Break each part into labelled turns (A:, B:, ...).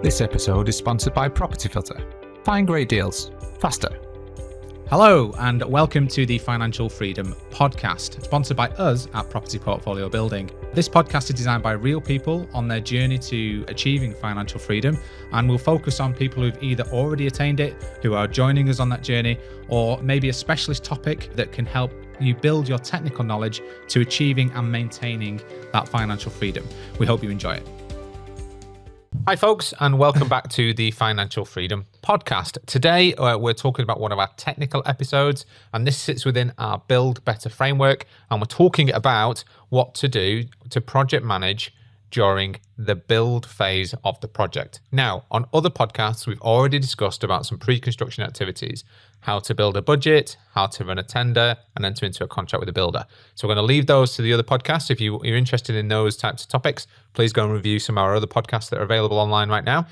A: This episode is sponsored by Property Filter. Find great deals faster.
B: Hello and welcome to the Financial Freedom Podcast, sponsored by us at Property Portfolio Building. This podcast is designed by real people on their journey to achieving financial freedom, and we'll focus on people who've either already attained it, who are joining us on that journey, or maybe a specialist topic that can help you build your technical knowledge to achieving and maintaining that financial freedom. We hope you enjoy it. Hi folks, and welcome back to the Financial Freedom Podcast. Today we're talking about one of our technical episodes, and this sits within our Build Better framework, and we're talking about what to do to project manage during the build phase of the project. Now, on other podcasts, we've already discussed about some pre-construction activities, how to build a budget, how to run a tender, and enter into a contract with a builder. So we're going to leave those to the other podcasts. If you're interested in those types of topics, please go and review some of our other podcasts that are available online right now.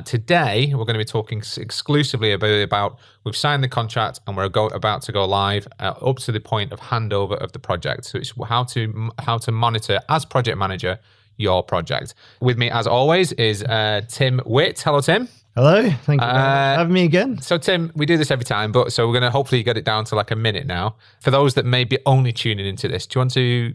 B: Today, we're going to be talking exclusively about we've signed the contract and we're about to go live up to the point of handover of the project. So it's how to monitor as project manager your project. With me, as always, is Tim Witt. Hello, Tim.
C: Hello, thank you for having me again.
B: So Tim, we do this every time, so we're going to hopefully get it down to like a minute now. For those that may be only tuning into this, do you want to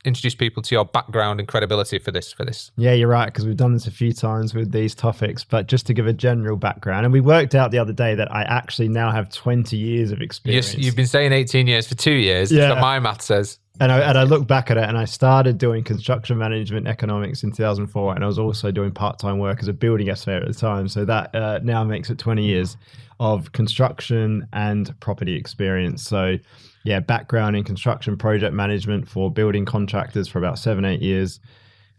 B: introduce people to your background and credibility for this?
C: Yeah, you're right, because we've done this a few times with these topics, but just to give a general background, and we worked out the other day that I actually now have 20 years of experience.
B: You've been saying 18 years for 2 years, yeah. So my math says.
C: And I look back at it, and I started doing construction management economics in 2004, and I was also doing part-time work as a building estimator at the time. So that now makes it 20 years of construction and property experience. So yeah, background in construction project management for building contractors for about 7-8 years.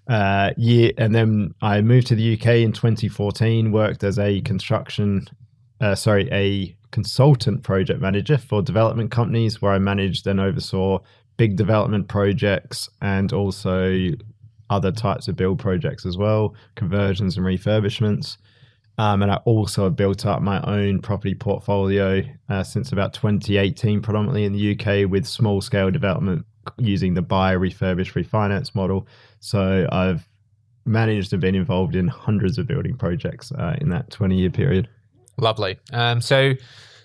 C: And then I moved to the UK in 2014, worked as a consultant project manager for development companies, where I managed and oversaw big development projects and also other types of build projects as well, conversions and refurbishments. And I also built up my own property portfolio since about 2018, predominantly in the UK, with small scale development using the buy, refurbish, refinance model. So I've managed and been involved in hundreds of building projects in that 20-year period.
B: Lovely. So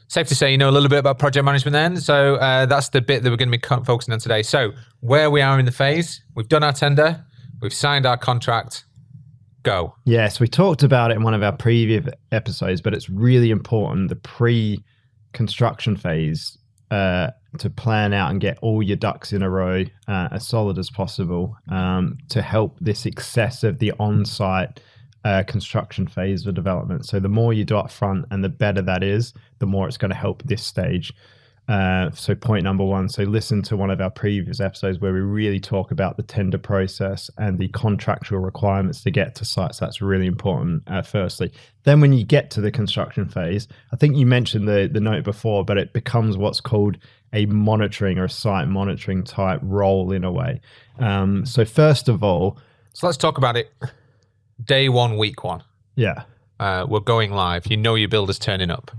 B: safe to say you know a little bit about project management then. So that's the bit that we're going to be focusing on today. So where we are in the phase, we've done our tender, we've signed our contract, go.
C: Yes, we talked about it in one of our previous episodes, but it's really important, the pre-construction phase, to plan out and get all your ducks in a row as solid as possible to help this excess of the on-site construction phase of development. So the more you do up front and the better that is, the more it's going to help this stage. So point number one, so listen to one of our previous episodes where we really talk about the tender process and the contractual requirements to get to sites. That's really important, firstly. Then when you get to the construction phase, I think you mentioned the note before, but it becomes what's called a monitoring or a site monitoring type role in a way. So first of all...
B: So let's talk about it. Day one, week one.
C: Yeah.
B: We're going live. You know your builder's turning up.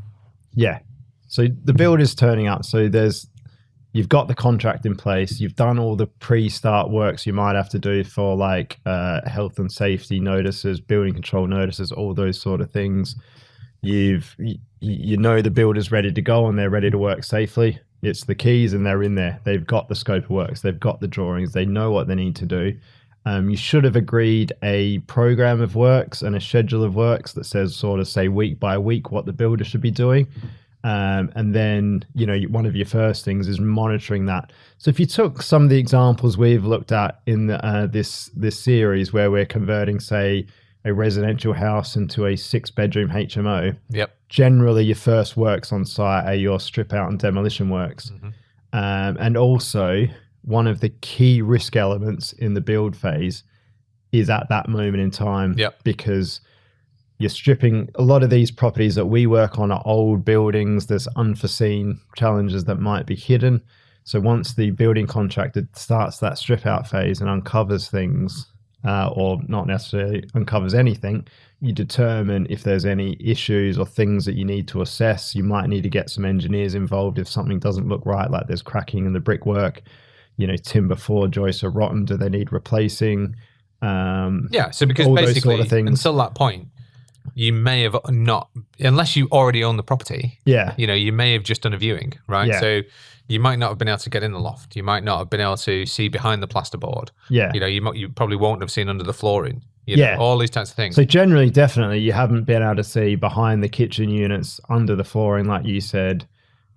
C: Yeah. So the builder's turning up. So you've got the contract in place. You've done all the pre-start works you might have to do for like health and safety notices, building control notices, all those sort of things. You know the builder's ready to go and they're ready to work safely. It's the keys and they're in there. They've got the scope of works. They've got the drawings. They know what they need to do. You should have agreed a program of works and a schedule of works that says say week by week what the builder should be doing. And then, one of your first things is monitoring that. So if you took some of the examples we've looked at in this series where we're converting, say, a residential house into a 6-bedroom HMO,
B: yep.
C: Generally your first works on site are your strip out and demolition works. Mm-hmm. And also one of the key risk elements in the build phase is at that moment in time,
B: yep.
C: Because you're stripping. A lot of these properties that we work on are old buildings. There's unforeseen challenges that might be hidden. So once the building contractor starts that strip out phase and uncovers things, or not necessarily uncovers anything, you determine if there's any issues or things that you need to assess. You might need to get some engineers involved if something doesn't look right, like there's cracking in the brickwork. Timber floor joists are rotten. Do they need replacing?
B: So because basically, sort of until that point,
A: you may have not, unless you already own the property.
C: Yeah.
A: You may have just done a viewing, right?
C: Yeah.
A: So you might not have been able to get in the loft. You might not have been able to see behind the plasterboard.
C: Yeah.
A: You probably won't have seen under the flooring.
C: Yeah.
A: All these types of things.
C: So generally, definitely, you haven't been able to see behind the kitchen units, under the flooring, like you said,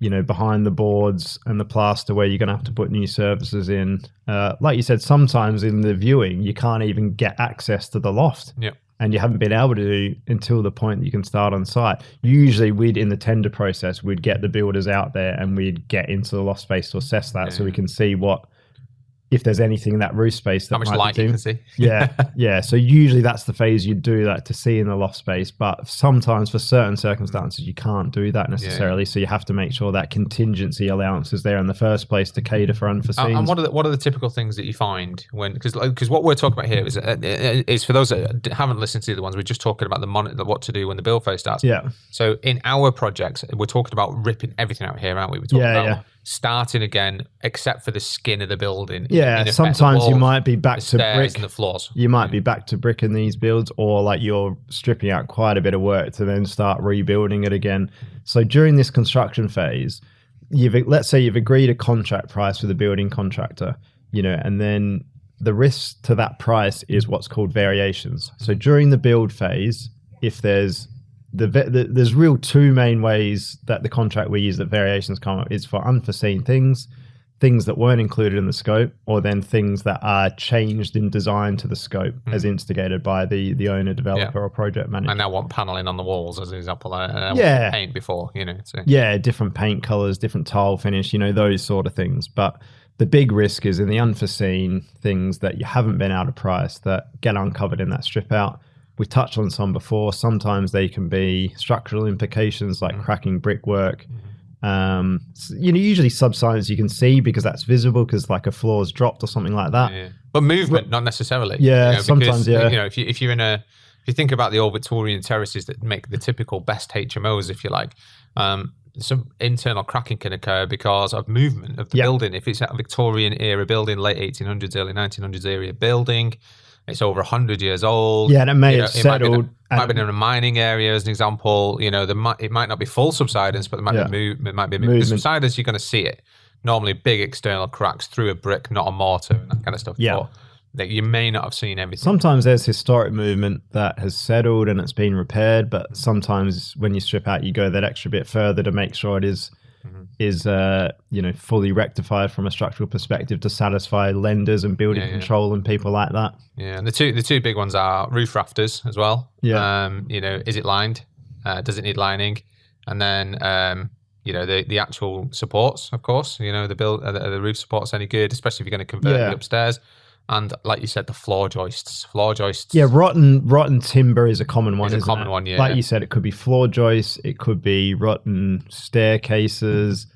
C: behind the boards and the plaster where you're going to have to put new surfaces in. Like you said, sometimes in the viewing, you can't even get access to the loft.
A: Yeah.
C: And you haven't been able to until the point that you can start on site. Usually in the tender process, we'd get the builders out there and we'd get into the loft space to assess that so we can see if there's anything in that roof space that
A: how much light you can see.
C: Yeah. So usually that's the phase you do that to see in the loft space, but sometimes for certain circumstances you can't do that necessarily. So you have to make sure that contingency allowance is there in the first place to cater for unforeseen.
A: And what are the typical things that you find because what we're talking about here is for those that haven't listened to the ones we're just talking about what to do when the build phase starts.
C: Yeah.
A: So in our projects we're talking about ripping everything out here, aren't we? We're talking about starting again, except for the skin of the building.
C: Yeah, sometimes you might be back to brick
A: and the floors.
C: You might be back to brick in these builds, or like you're stripping out quite a bit of work to then start rebuilding it again. So during this construction phase, let's say you've agreed a contract price with the building contractor, and then the risk to that price is what's called variations. So during the build phase, if there's real two main ways that the contract we use that variations come up is for unforeseen things that weren't included in the scope, or then things that are changed in design to the scope as instigated by the owner, developer, or project manager.
A: And I want paneling on the walls as an example. I want paint before, So.
C: Yeah, different paint colors, different tile finish, those sort of things. But the big risk is in the unforeseen things that you haven't been able to price that get uncovered in that strip out. We touched on some before. Sometimes they can be structural implications like cracking brickwork. Usually subsidence you can see because that's visible because like a floor's dropped or something like that.
A: Yeah. But movement, not necessarily.
C: Yeah, sometimes,
A: because, if you think about the old Victorian terraces that make the typical best HMOs, if you like, some internal cracking can occur because of movement of the building. If it's a Victorian era building, late 1800s, early 1900s area building, it's over 100 years old.
C: Yeah, and it may have settled.
A: It might have been in a mining area, as an example. It might not be full subsidence, but there might be movement. The subsidence, you're going to see it. Normally, big external cracks through a brick, not a mortar, and that kind of stuff.
C: Yeah.
A: But you may not have seen everything.
C: Sometimes there's historic movement that has settled and it's been repaired, but sometimes when you strip out, you go that extra bit further to make sure it is fully rectified from a structural perspective to satisfy lenders and building control and people like that.
A: Yeah, and the two big ones are roof rafters as well.
C: Yeah.
A: Is it lined? Does it need lining? And then the actual supports, of course. The roof supports any good, especially if you're going to convert it upstairs. And like you said, the floor joists. Yeah,
C: rotten timber is a common one.
A: It's a common one, yeah.
C: Like you said, it could be floor joists, it could be rotten staircases,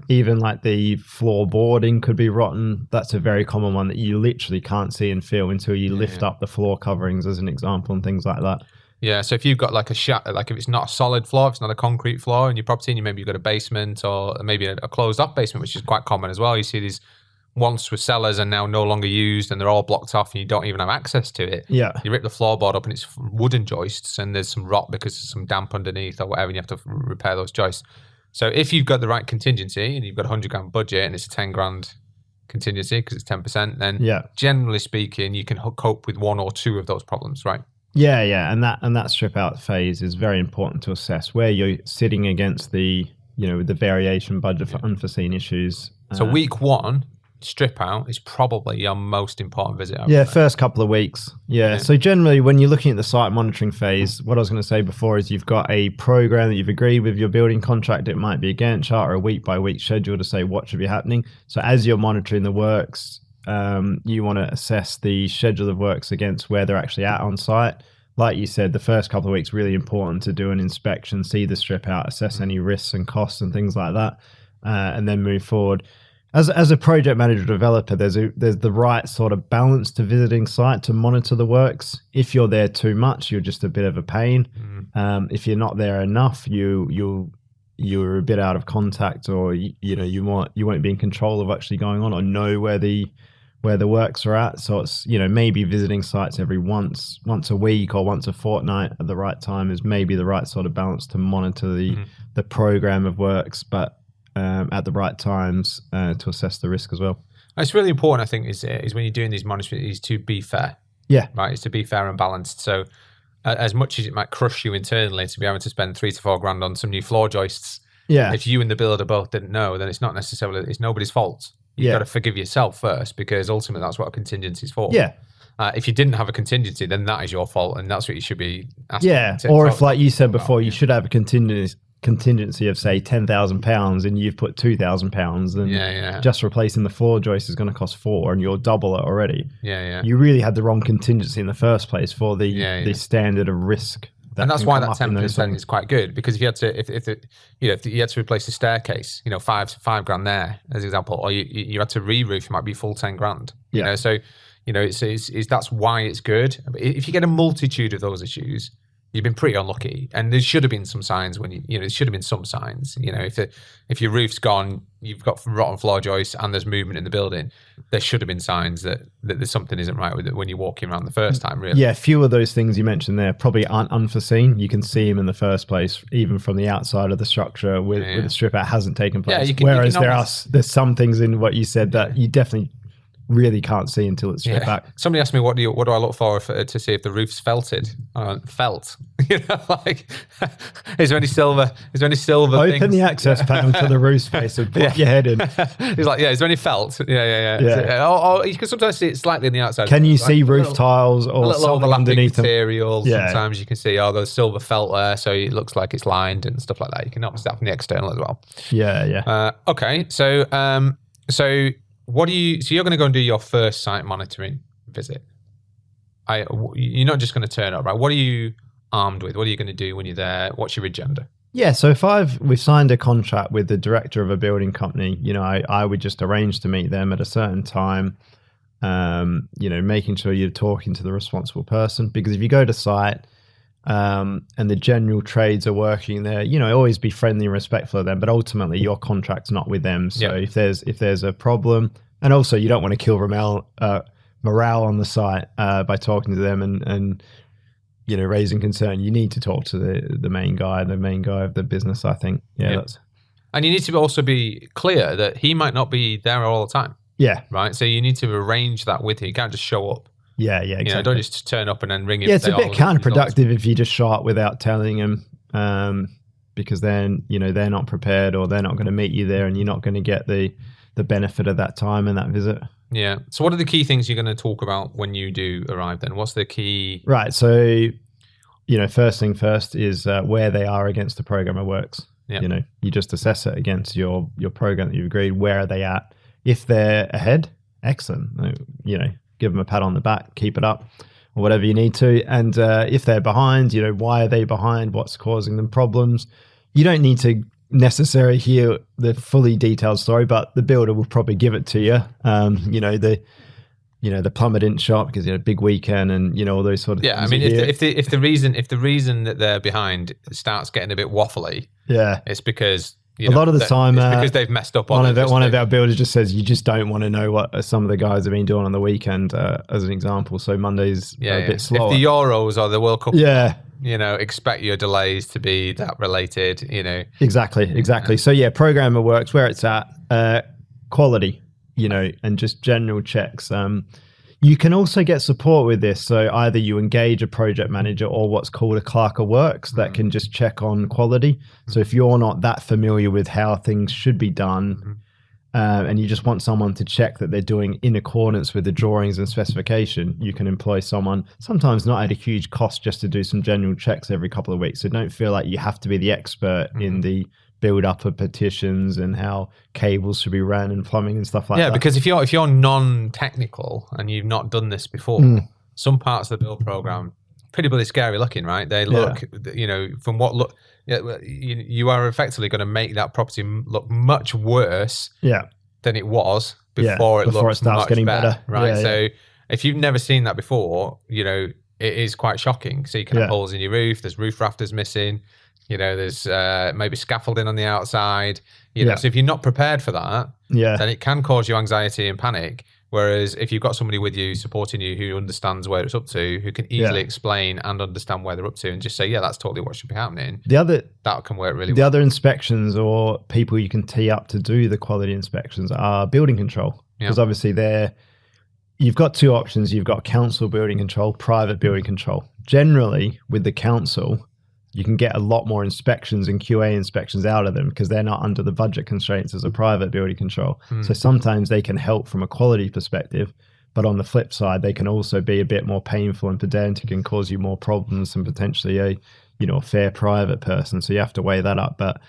C: even like the floorboarding could be rotten. That's a very common one that you literally can't see and feel until you lift up the floor coverings, as an example, and things like that.
A: Yeah, so if you've got like if it's not a solid floor, if it's not a concrete floor in your property, and maybe you've got a basement or maybe a closed off basement, which is quite common as well. You see these once were cellars and now no longer used and they're all blocked off and you don't even have access to it.
C: Yeah.
A: You rip the floorboard up and it's wooden joists and there's some rot because there's some damp underneath or whatever and you have to repair those joists. So if you've got the right contingency and you've got a $100,000 budget and it's a $10,000 contingency because it's 10%, then generally speaking, you can cope with one or two of those problems, right?
C: Yeah. And that strip out phase is very important to assess where you're sitting against the variation budget for unforeseen issues.
A: So week one, strip out is probably your most important visit.
C: First couple of weeks. Yeah. So generally when you're looking at the site monitoring phase, what I was going to say before is you've got a program that you've agreed with your building contractor. It might be a Gantt chart or a week by week schedule to say what should be happening. So as you're monitoring the works, you want to assess the schedule of works against where they're actually at on site. Like you said, the first couple of weeks really important to do an inspection, see the strip out, assess any risks and costs and things like that, and then move forward. As a project manager developer, there's the right sort of balance to visiting site to monitor the works. If you're there too much, you're just a bit of a pain. If you're not there enough, you're a bit out of contact, or you won't be in control of actually going on or know where the where the works are at. So it's, maybe visiting sites every once a week or once a fortnight at the right time is maybe the right sort of balance to monitor the program of works, but at the right times to assess the risk as well.
A: It's really important, I think, is when you're doing these management, is to be fair.
C: Yeah.
A: Right. It's to be fair and balanced. So as much as it might crush you internally to be having to spend $3,000 to $4,000 on some new floor joists, if you and the builder both didn't know, then it's not necessarily, it's nobody's fault. You've got to forgive yourself first, because ultimately that's what a contingency is for.
C: Yeah.
A: If you didn't have a contingency, then that is your fault, and that's what you should be asking.
C: Yeah. Or if, like you said before, you should have a contingency of, say, £10,000 and you've put £2,000, then just replacing the floor joist is going to cost $4,000 and you're double it already. You really had the wrong contingency in the first place for the standard of risk.
A: And that's why that 10% is quite good, because if you had to, if you had to replace the staircase, $5,000 there as an example, or you had to re-roof, it might be full $10,000. You know, so it's that's why it's good. If you get a multitude of those issues, you've been pretty unlucky, and there should have been some signs when there should have been some signs. If your roof's gone, you've got rotten floor joists, and there's movement in the building, there should have been signs that there's something isn't right with it when you're walking around the first time. Really,
C: a few of those things you mentioned there probably aren't unforeseen. You can see them in the first place, even from the outside of the structure with the strip out hasn't taken place. Whereas there's some things in what you said that you definitely really can't see until it's stripped back.
A: Somebody asked me, what do I look for to see if the roof's felted? Felt. Is there any silver?
C: Open
A: things?
C: the access panel to the roof space and put your head in.
A: He's like, is there any felt? Or you can sometimes see it slightly on the outside.
C: Can you see roof tiles or something underneath
A: material?
C: them?
A: Sometimes you can see, there's silver felt there, so it looks like it's lined and stuff like that. You can notice that from the external as well. Okay, so what do you? So you're going to go and do your first site monitoring visit. You're not just going to turn up, right? What are you armed with? What are you going to do when you're there? What's your agenda?
C: Yeah, so if we've signed a contract with the director of a building company, I would just arrange to meet them at a certain time. Making sure you're talking to the responsible person, because if you go to site and the general trades are working there, always be friendly and respectful of them, but ultimately your contract's not with them. So if there's a problem, and also you don't want to kill morale on the site by talking to them and raising concern, you need to talk to the main guy of the business, I think. And
A: you need to also be clear that he might not be there all the time. Right. So you need to arrange that with him. You can't just show up.
C: Exactly.
A: Don't just turn up and then ring him.
C: It's a bit counterproductive if you just show up without telling him, because then they're not prepared, or they're not going to meet you there, and you're not going to get the benefit of that time and that visit.
A: So what are the key things you're going to talk about when you do arrive then? What's the key?
C: Right. So, first thing first is where they are against the program of works. You just assess it against your program that you've agreed. Where are they at? If they're ahead, excellent. Give them a pat on the back, keep it up, or whatever you need to. And if they're behind, why are they behind? What's causing them problems? You don't need to necessarily hear the fully detailed story, but the builder will probably give it to you. The plumber didn't shop because he had a big weekend, and all those sort of things.
A: I mean, if the reason that they're behind starts getting a bit waffly, it's because
C: a lot of the time,
A: because they've messed up on
C: one of our builders just says you just don't want to know what some of the guys have been doing on the weekend, as an example. So Mondays are a bit slower.
A: If the Euros or the World Cup, expect your delays to be that related.
C: Exactly. So program of works, where it's at, quality, and just general checks. You can also get support with this. So either you engage a project manager or what's called a clerk of works that can just check on quality. So if you're not that familiar with how things should be done, and you just want someone to check that they're doing in accordance with the drawings and specification, you can employ someone, sometimes not at a huge cost, just to do some general checks every couple of weeks. So don't feel like you have to be the expert in the build up of petitions and how cables should be ran and plumbing and stuff like that.
A: Yeah, because if you're non-technical and you've not done this before, some parts of the build program pretty bloody scary looking, right? They look, from what look, you are effectively going to make that property look much worse than it was before it starts getting better, right? So if you've never seen that before, it is quite shocking. So you can have holes in your roof. There's roof rafters missing. There's maybe scaffolding on the outside. So if you're not prepared for that, then it can cause you anxiety and panic. Whereas if you've got somebody with you supporting you who understands where it's up to, who can easily explain and understand where they're up to, and just say, yeah, that's totally what should be happening. That can work really well.
C: The other inspections or people you can tee up to do the quality inspections are building control, because obviously you've got two options. You've got council building control, private building control. Generally, with the council, you can get a lot more inspections and QA inspections out of them because they're not under the budget constraints as a private building control. So sometimes they can help from a quality perspective, but on the flip side, they can also be a bit more painful and pedantic and cause you more problems than potentially a fair private person. So you have to weigh that up. But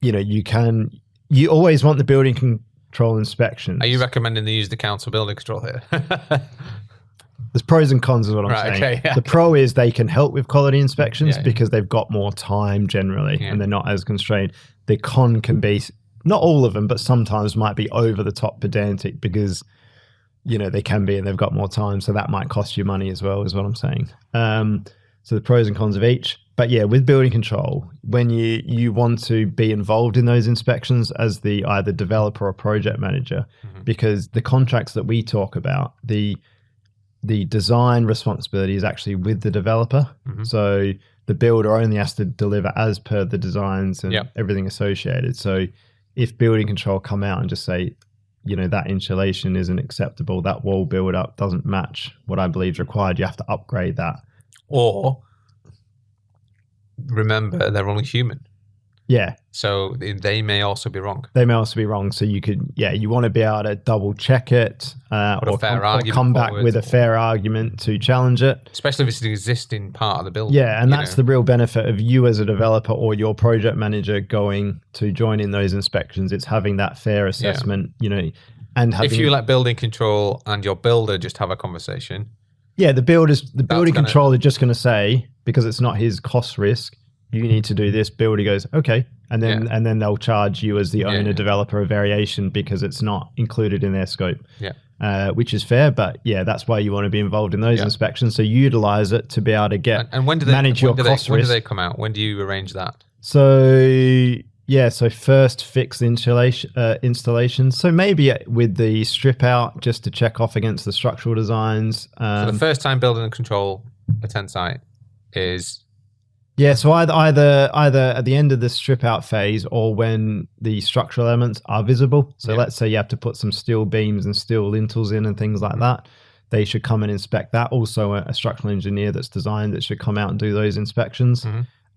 C: you always want the building control inspections.
A: Are you recommending they use the council building control here?
C: There's pros and cons is what I'm saying.
A: Okay, yeah.
C: The pro is they can help with quality inspections because they've got more time generally and they're not as constrained. The con can be, not all of them, but sometimes might be over the top pedantic because, they can be and they've got more time. So that might cost you money as well, is what I'm saying. So the pros and cons of each. But yeah, with building control, when you want to be involved in those inspections as the either developer or project manager, because the contracts that we talk about, the design responsibility is actually with the developer. So the builder only has to deliver as per the designs and everything associated. So if building control come out and just say, that insulation isn't acceptable, that wall build up doesn't match what I believe is required, you have to upgrade that.
A: Or remember, they're only human.
C: Yeah.
A: So they may also be wrong.
C: They may also be wrong. So you want to be able to double check it or come back with a fair argument to challenge it.
A: Especially if it's an existing part of the building.
C: Yeah, and that's the real benefit of you as a developer or your project manager going to join in those inspections. It's having that fair assessment, and having... If
A: you let building control and your builder just have a conversation.
C: Yeah, the building controller just going to say, because it's not his cost risk, you need to do this. Builder goes, okay. And then they'll charge you as the owner developer a variation because it's not included in their scope. Yeah. Which is fair, but that's why you want to be involved in those inspections. So you utilize it to be able to get manage your cost risk.
A: When do they come out? When do you arrange that?
C: So first fix installation. So maybe with the strip out just to check off against the structural designs.
A: So the first time building and control a tent site is...
C: Yeah, so either at the end of the strip out phase or when the structural elements are visible. So let's say you have to put some steel beams and steel lintels in and things like that. They should come and inspect that. Also a structural engineer that's designed that should come out and do those inspections.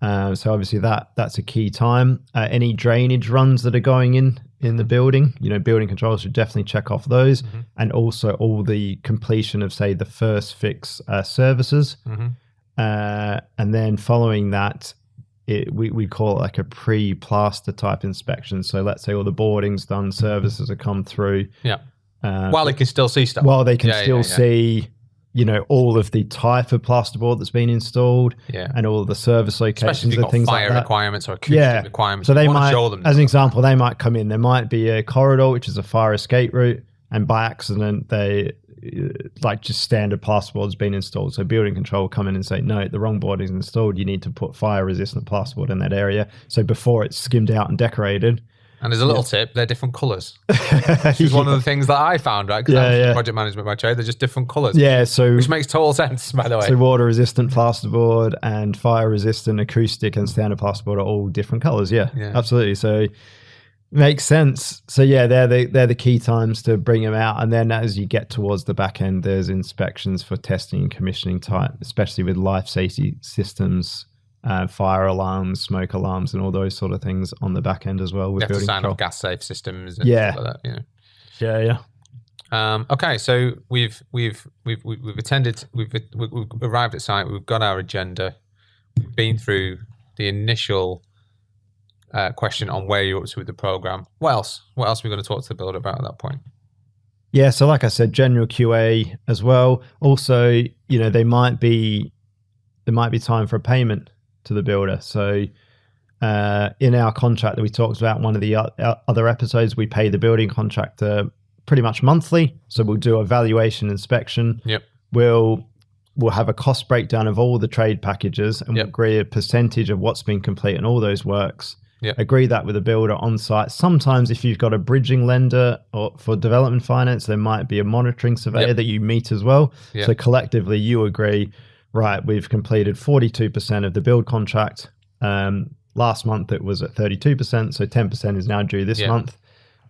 C: So obviously that's a key time. Any drainage runs that are going in the building, building control should definitely check off those. And also all the completion of, say, the first fix services. And then following that, we call it like a pre-plaster type inspection. So let's say all the boarding's done, services have come through.
A: Yeah. While they can still see stuff.
C: While they can still see, all of the type of plasterboard that's been installed and all of the service locations and things like that.
A: Fire requirements or acoustic requirements.
C: So they might, as an example, they might come in. There might be a corridor, which is a fire escape route. And by accident, they... like just standard plasterboard's been installed. So building control will come in and say, no, the wrong board is installed. You need to put fire resistant plasterboard in that area. So before it's skimmed out and decorated. And
A: there's a little tip, they're different colours. This is one of the things that I found, right? Because I was project management by trade, they're just different colours.
C: Yeah, so...
A: Which makes total sense, by the way.
C: So water resistant plasterboard and fire resistant acoustic and standard plasterboard are all different colours. Yeah, absolutely. So... makes sense. So they're the key times to bring them out, and then as you get towards the back end, there's inspections for testing and commissioning type, especially with life safety systems, fire alarms, smoke alarms, and all those sort of things on the back end as well. With building control,
A: gas safe systems. And stuff like
C: that,
A: Okay, so we've attended. We've arrived at site. We've got our agenda. We've been through the initial. Question on where you're up to with the program. What else are we going to talk to the builder about at that point?
C: Yeah, so like I said, general QA as well. Also, there might be time for a payment to the builder. So in our contract that we talked about in one of the other episodes, we pay the building contractor pretty much monthly. So we'll do a valuation inspection.
A: Yep.
C: We'll have a cost breakdown of all the trade packages and we'll agree a percentage of what's been complete and all those works. agree that with the builder on site. Sometimes if you've got a bridging lender or for development finance, there might be a monitoring surveyor that you meet as well. So collectively you agree, right, we've completed 42% of the build contract. Last month it was at 32%, so 10% is now due this month.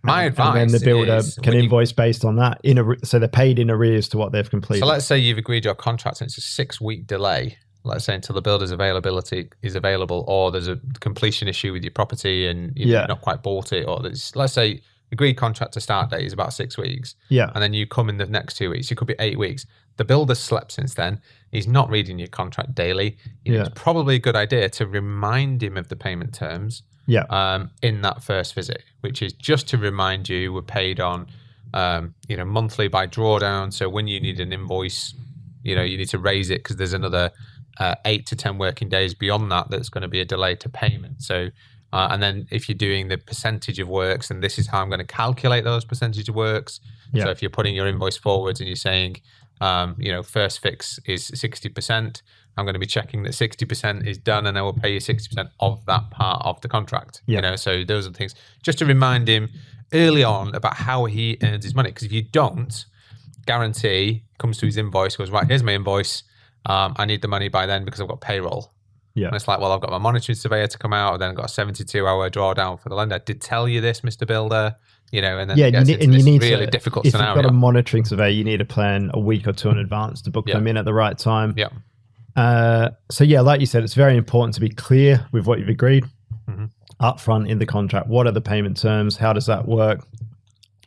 A: My advice
C: and then the builder can invoice based on that. So they're paid in arrears to what they've completed.
A: So let's say you've agreed your contract and it's a 6-week delay. Let's say until the builder's availability is available, or there's a completion issue with your property and you've not quite bought it, or let's say agreed contract to start date is about 6 weeks. And then you come in the next 2 weeks. It could be 8 weeks. The builder's slept since then. He's not reading your contract daily. It's probably a good idea to remind him of the payment terms in that first visit, which is just to remind you we're paid on monthly by drawdown. So when you need an invoice, you need to raise it because there's another 8 to 10 working days beyond that that's going to be a delay to payment. So and then if you're doing the percentage of works, and this is how I'm going to calculate those percentage of works. So if you're putting your invoice forwards and you're saying first fix is 60%, I'm going to be checking that 60% is done, and I will pay you 60% of that part of the contract. So those are the things just to remind him early on about how he earns his money. Because if you don't, guarantee comes to his invoice, goes, right, here's my invoice. I need the money by then because I've got payroll. And it's like, well, I've got my monitoring surveyor to come out, and then I've got a 72-hour drawdown for the lender. I did tell you this, Mr. Builder. And then
C: you need
A: really difficult
C: if
A: scenario.
C: If you've got a monitoring surveyor, you need to plan a week or two in advance to book them in at the right time. So like you said, it's very important to be clear with what you've agreed up front in the contract. What are the payment terms? How does that work?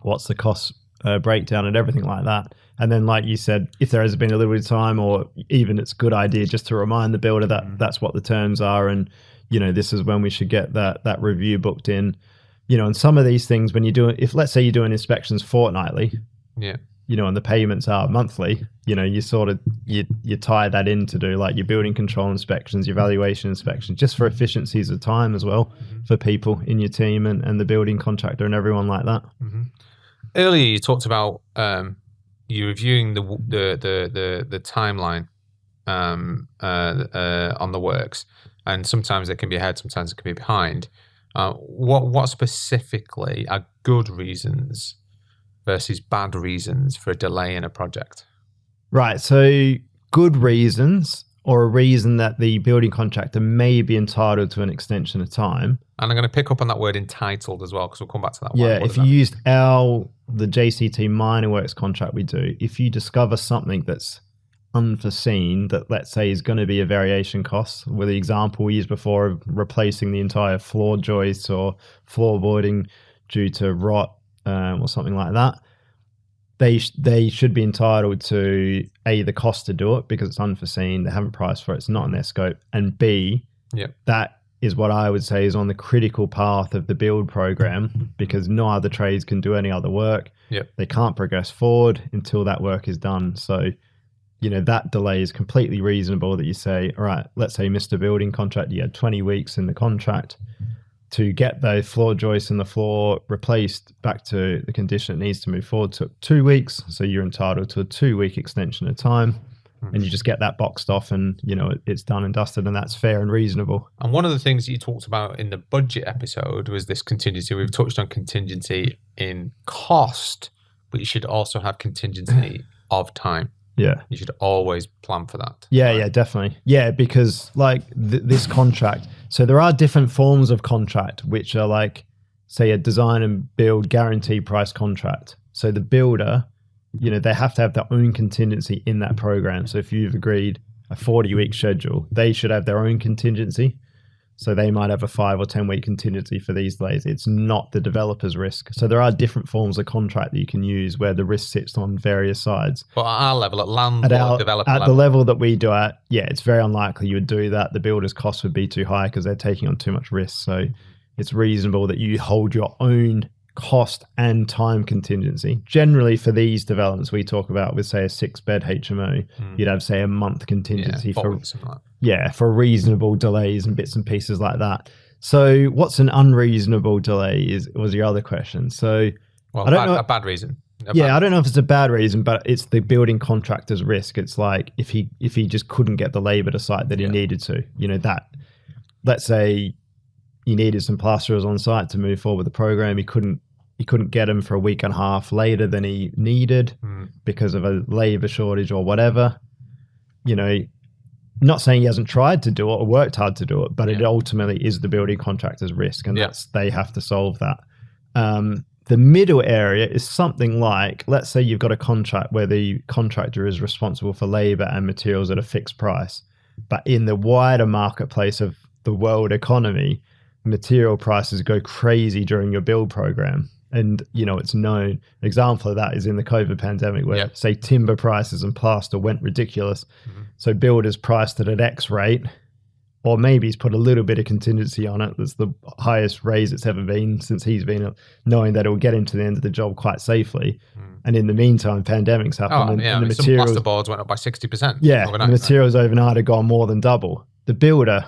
C: What's the cost breakdown and everything like that? And then, like you said, if there has been a little bit of time, or even it's a good idea just to remind the builder that that's what the terms are, and this is when we should get that review booked in. And some of these things, when you do, if let's say you're doing inspections fortnightly, and the payments are monthly, you sort of you tie that in to do like your building control inspections, your valuation inspections, just for efficiencies of time as well for people in your team and the building contractor and everyone like that.
A: Earlier, you talked about you reviewing the timeline on the works, and sometimes it can be ahead, sometimes it can be behind. What specifically are good reasons versus bad reasons for a delay in a project? Right.
C: So good reasons, or a reason that the building contractor may be entitled to an extension of time.
A: And I'm going to pick up on that word entitled as well, because we'll come back to that.
C: If you used the JCT minor works contract we do, if you discover something that's unforeseen that, let's say, is going to be a variation cost, with the example we used before of replacing the entire floor joists or floorboarding due to rot or something like that, they should be entitled to A, the cost to do it because it's unforeseen, they haven't priced for it, it's not in their scope, and B, that is what I would say is on the critical path of the build program, because no other trades can do any other work. They can't progress forward until that work is done. So that delay is completely reasonable, that you say, all right, let's say Mr. Building contract, you had 20 weeks in the contract to get those floor joists and the floor replaced back to the condition it needs to move forward. Took 2 weeks. So you're entitled to a 2-week extension of time, and you just get that boxed off, and it's done and dusted, and that's fair and reasonable.
A: And one of the things you talked about in the budget episode was this contingency. We've touched on contingency in cost, but you should also have contingency of time. You should always plan for that.
C: Definitely. Because like this contract, so there are different forms of contract, which are like, say, a design and build guarantee price contract. So the builder, they have to have their own contingency in that program. So if you've agreed a 40-week schedule, they should have their own contingency. So they might have a 5 or 10-week contingency for these delays. It's not the developer's risk. So there are different forms of contract that you can use where the risk sits on various sides.
A: But at our level, at landlord developer
C: level. At the level that we do at, it's very unlikely you would do that. The builder's costs would be too high because they're taking on too much risk. So it's reasonable that you hold your own cost and time contingency. Generally for these developments we talk about with, say, a 6-bed HMO, you'd have, say, a month contingency for reasonable delays and bits and pieces like that. So what's an unreasonable delay was your other question. So
A: I don't know, a bad reason.
C: I don't know if it's a bad reason, but it's the building contractor's risk. It's like if he just couldn't get the labor to site that he needed to, that, let's say he needed some plasterers on site to move forward with the program. He couldn't get them for a week and a half later than he needed because of a labor shortage or whatever. You know, not saying he hasn't tried to do it or worked hard to do it, but it ultimately is the building contractor's risk, and they have to solve that. The middle area is something like, let's say you've got a contract where the contractor is responsible for labor and materials at a fixed price, but in the wider marketplace of the world economy, material prices go crazy during your build program. And, you know, it's known. An example of that is in the COVID pandemic where, say, timber prices and plaster went ridiculous. So builders priced it at X rate, or maybe he's put a little bit of contingency on it. That's the highest raise it's ever been since he's been, knowing that it will get him to the end of the job quite safely. And in the meantime, pandemics happened. And the materials,
A: some plasterboards went up by 60%.
C: Yeah, overnight, the materials overnight have gone more than double. The builder,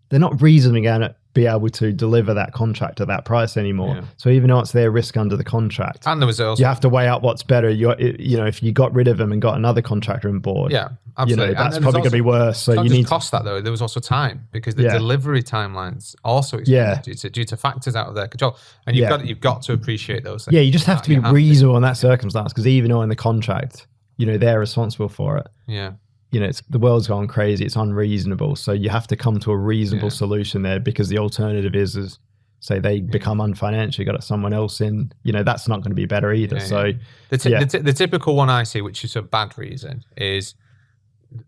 C: they're not reasonably going to be able to deliver that contract at that price anymore. So even though it's their risk under the contract,
A: and there was also,
C: you have to weigh up what's better. You know, if you got rid of them and got another contractor on board,
A: absolutely,
C: you know, that's probably going to be worse. So you need
A: cost that though. There was also time, because the delivery timelines also extended due to factors out of their control, and you've got to appreciate those things.
C: Yeah, you just have to be reasonable in that circumstance, because even though in the contract, you know, they're responsible for it.
A: Yeah.
C: You know, the world's gone crazy. It's unreasonable. So you have to come to a reasonable solution there, because the alternative is say they become unfinancial, got someone else in, you know, that's not going to be better either. So
A: the typical one I see, which is a bad reason, is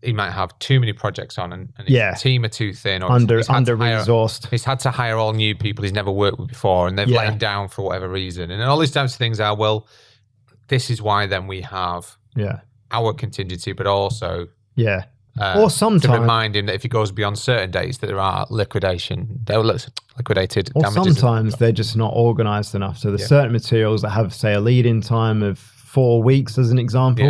A: he might have too many projects on and his team are too thin, or
C: under-resourced.
A: He's had to hire all new people he's never worked with before, and they've let him down for whatever reason. And all these types of things are, well, this is why then we have our contingency, but also or sometimes to remind him that if he goes beyond certain dates that there are liquidated
C: or
A: damages.
C: Sometimes they're just not organized enough. So there's certain materials that have, say, a lead-in time of 4 weeks as an example.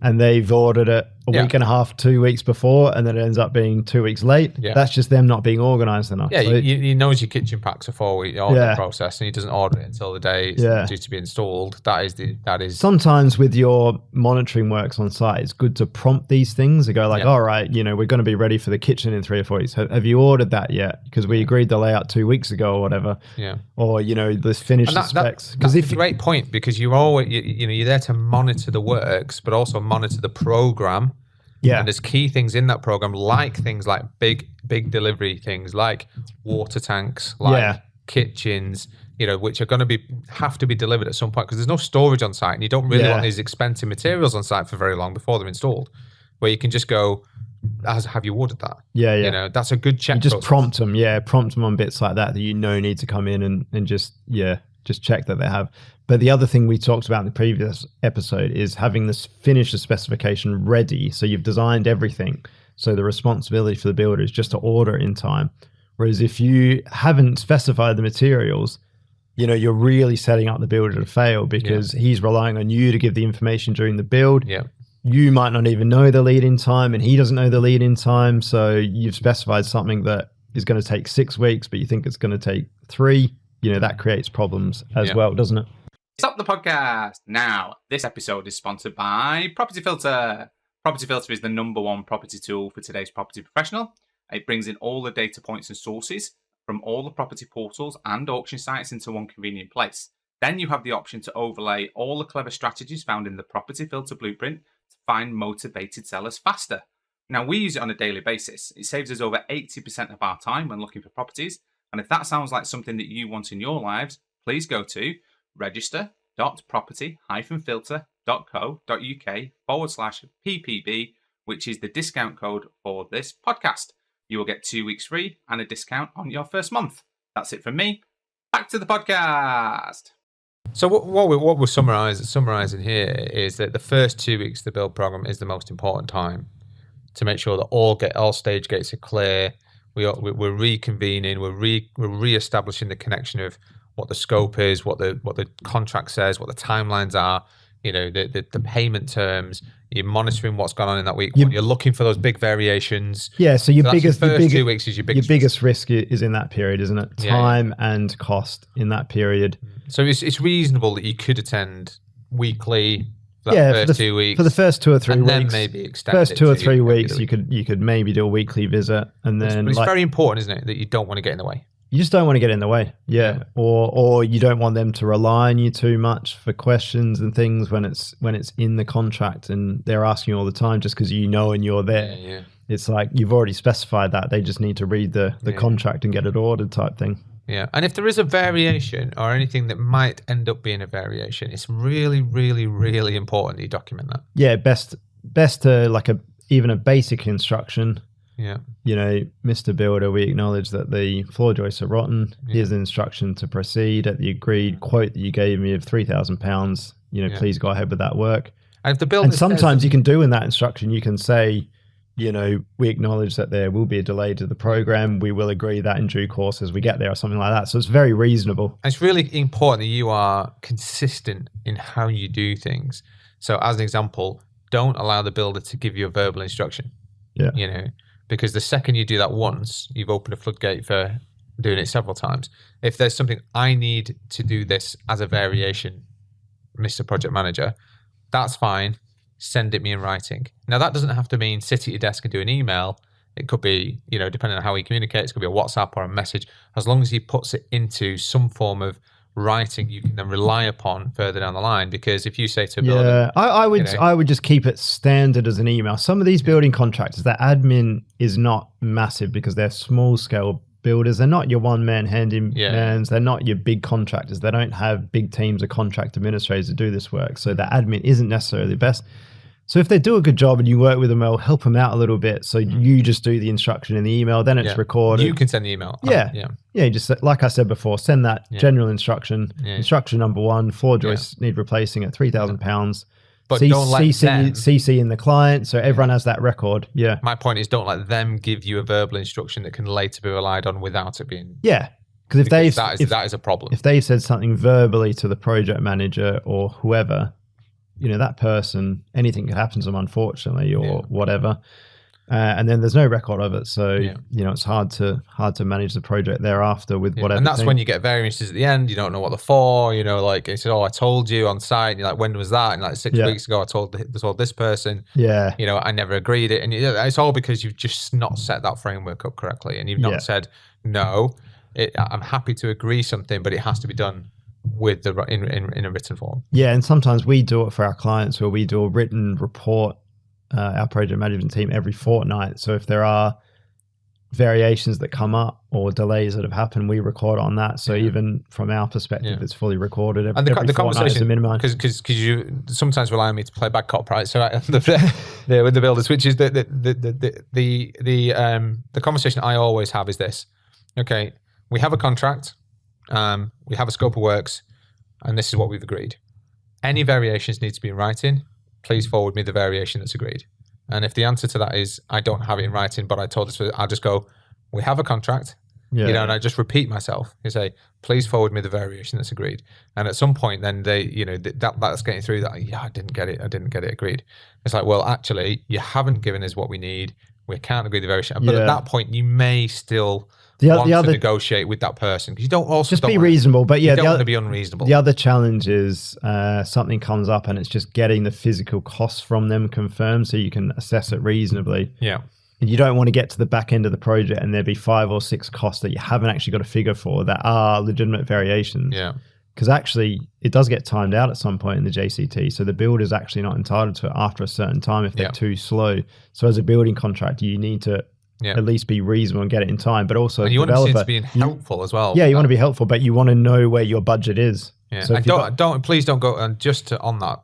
C: And they've ordered it a week and a half, 2 weeks before, and then it ends up being 2 weeks late. That's just them not being organized enough.
A: So he knows your kitchen pack's a 4-week order process, and he doesn't order it until the day it's due to be installed. That is. Sometimes
C: with your monitoring works on site, it's good to prompt these things. They go like, all right, you know, we're going to be ready for the kitchen in 3 or 4 weeks. Have you ordered that yet? Because we agreed the layout 2 weeks ago or whatever. Or, you know, let's finish the specs.
A: That's a great point, because you're always, you know, you're there to monitor the works, but also monitor the program. And there's key things in that program, like things like big delivery things, like water tanks, like kitchens, you know, which are going to have to be delivered at some point, because there's no storage on site, and you don't really want these expensive materials on site for very long before they're installed, where you can just go, have you ordered that? You know, that's a good check.
C: You just prompt them on bits like that you know need to come in and just check that they have. But the other thing we talked about in the previous episode is having this finished specification ready. So you've designed everything. So the responsibility for the builder is just to order it in time. Whereas if you haven't specified the materials, you know, you're really setting up the builder to fail, because he's relying on you to give the information during the build. You might not even know the lead-in time, and he doesn't know the lead-in time. So you've specified something that is going to take 6 weeks, but you think it's going to take 3. You know, that creates problems as well, doesn't it?
B: Stop the podcast now. This episode is sponsored by Property Filter. Property Filter is the #1 property tool for today's property professional. It brings in all the data points and sources from all the property portals and auction sites into one convenient place. Then you have the option to overlay all the clever strategies found in the Property Filter blueprint to find motivated sellers faster. Now, we use it on a daily basis. It saves us over 80% of our time when looking for properties. And if that sounds like something that you want in your lives, please go to register.property-filter.co.uk/PPB, which is the discount code for this podcast. You will get 2 weeks free and a discount on your first month. That's it from me. Back to the podcast.
A: So what we're summarizing here is that the first 2 weeks of the build program is the most important time to make sure that all stage gates are clear. We're reconvening. We're re-establishing the connection of what the scope is, what the contract says, what the timelines are, you know, the payment terms. You're monitoring what's gone on in that week. You're looking for those big variations.
C: So your biggest
A: 2 weeks is your
C: biggest risk is in that period, isn't it? Time and cost in that period.
A: So it's reasonable that you could attend weekly. For the first 2 weeks.
C: For the first 2 or 3 weeks.
A: And then maybe extend
C: first 2 or 3 weeks, you could maybe do a weekly visit, and then
A: it's very important, isn't it, that you don't want to get in the way.
C: You just don't want to get in the way. Yeah. Or you don't want them to rely on you too much for questions and things when it's in the contract and they're asking you all the time just because you know and you're there.
A: Yeah.
C: It's like you've already specified that. They just need to read the contract and get it ordered type thing.
A: Yeah. And if there is a variation or anything that might end up being a variation, it's really, really, really important that you document that.
C: Yeah, best to like even a basic instruction.
A: Yeah.
C: You know, Mr. Builder, we acknowledge that the floor joists are rotten. Here's an instruction to proceed at the agreed quote that you gave me of £3,000. You know, please go ahead with that work.
A: And if the builder
C: and sometimes you can do in that instruction, you can say, you know, we acknowledge that there will be a delay to the program. We will agree that in due course as we get there or something like that. So it's very reasonable.
A: It's really important that you are consistent in how you do things. So as an example, don't allow the builder to give you a verbal instruction.
C: Yeah.
A: You know, because the second you do that once, you've opened a floodgate for doing it several times. If there's something I need to do this as a variation, Mr. Project Manager, that's fine. Send it me in writing. Now, that doesn't have to mean sit at your desk and do an email. It could be, you know, depending on how he communicates, it could be a WhatsApp or a message. As long as he puts it into some form of writing you can then rely upon further down the line. Because if you say to a builder,
C: I would just keep it standard as an email. Some of these building contractors, their admin is not massive because they're small scale builders. They're not your one-man handymans. They're not your big contractors. They don't have big teams of contract administrators to do this work. So the admin isn't necessarily the best. So if they do a good job and you work with them well, help them out a little bit. So you just do the instruction in the email, then it's recorded.
A: You can send the email.
C: Yeah. Just like I said before, send that general instruction. Instruction number 1, floor joists need replacing at £3,000.
A: But don't let them
C: CC in the client, so everyone has that record. Yeah.
A: My point is, don't let them give you a verbal instruction that can later be relied on without it being.
C: Yeah. Because
A: that is a problem.
C: If they said something verbally to the project manager or whoever, you know, that person, anything could happen to them, unfortunately, or whatever. And then there's no record of it. So, you know, it's hard to manage the project thereafter with whatever.
A: And that's when you get variances at the end. You don't know what they're for, you know, like they said, oh, I told you on site. And you're like, when was that? And like 6 weeks ago, I told this person, you know, I never agreed it. And it's all because you've just not set that framework up correctly. And you've not said, no, I'm happy to agree something, but it has to be done with in a written form. Yeah.
C: And sometimes we do it for our clients where we do a written report, our project management team, every fortnight. So if there are variations that come up or delays that have happened, we record on that. So even from our perspective, it's fully recorded.
A: And the conversation, because you sometimes rely on me to play bad cop, right? So with the builders, which is the conversation I always have is this: okay, we have a contract, we have a scope of works, and this is what we've agreed. Any variations need to be in writing. Please forward me the variation that's agreed. And if the answer to that is, I don't have it in writing, but I told this, I'll just go, we have a contract, you know, and I just repeat myself. You say, please forward me the variation that's agreed. And at some point, then they, you know, that's getting through that. I didn't get it agreed. It's like, well, actually, you haven't given us what we need. We can't agree the variation. But at that point, you may still want to negotiate with that person, because you don't also
C: just be reasonable. But
A: you don't want to be unreasonable.
C: The other challenge is something comes up and it's just getting the physical costs from them confirmed so you can assess it reasonably.
A: Yeah.
C: And you don't want to get to the back end of the project and there be 5 or 6 costs that you haven't actually got a figure for that are legitimate variations.
A: Yeah.
C: Because actually it does get timed out at some point in the JCT. So the builder's actually not entitled to it after a certain time if they're too slow. So as a building contractor, you need to at least be reasonable and get it in time. But also,
A: you want to be helpful as well.
C: Yeah, you want to be helpful, but you want to know where your budget is.
A: Yeah. So please don't go, and on that,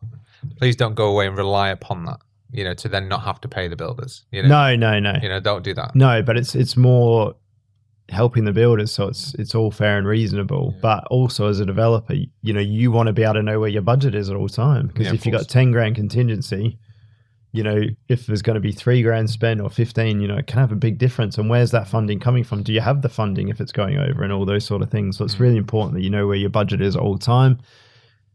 A: please don't go away and rely upon that, you know, to then not have to pay the builders. You know?
C: No.
A: You know, don't do that.
C: No, but it's more helping the builders, so it's all fair and reasonable. But also as a developer, you know, you want to be able to know where your budget is at all time, because if you got 10 grand contingency, you know, if there's going to be 3 grand spent or 15, you know, it can have a big difference. And where's that funding coming from? Do you have the funding if it's going over, and all those sort of things? So it's really important that you know where your budget is at all time.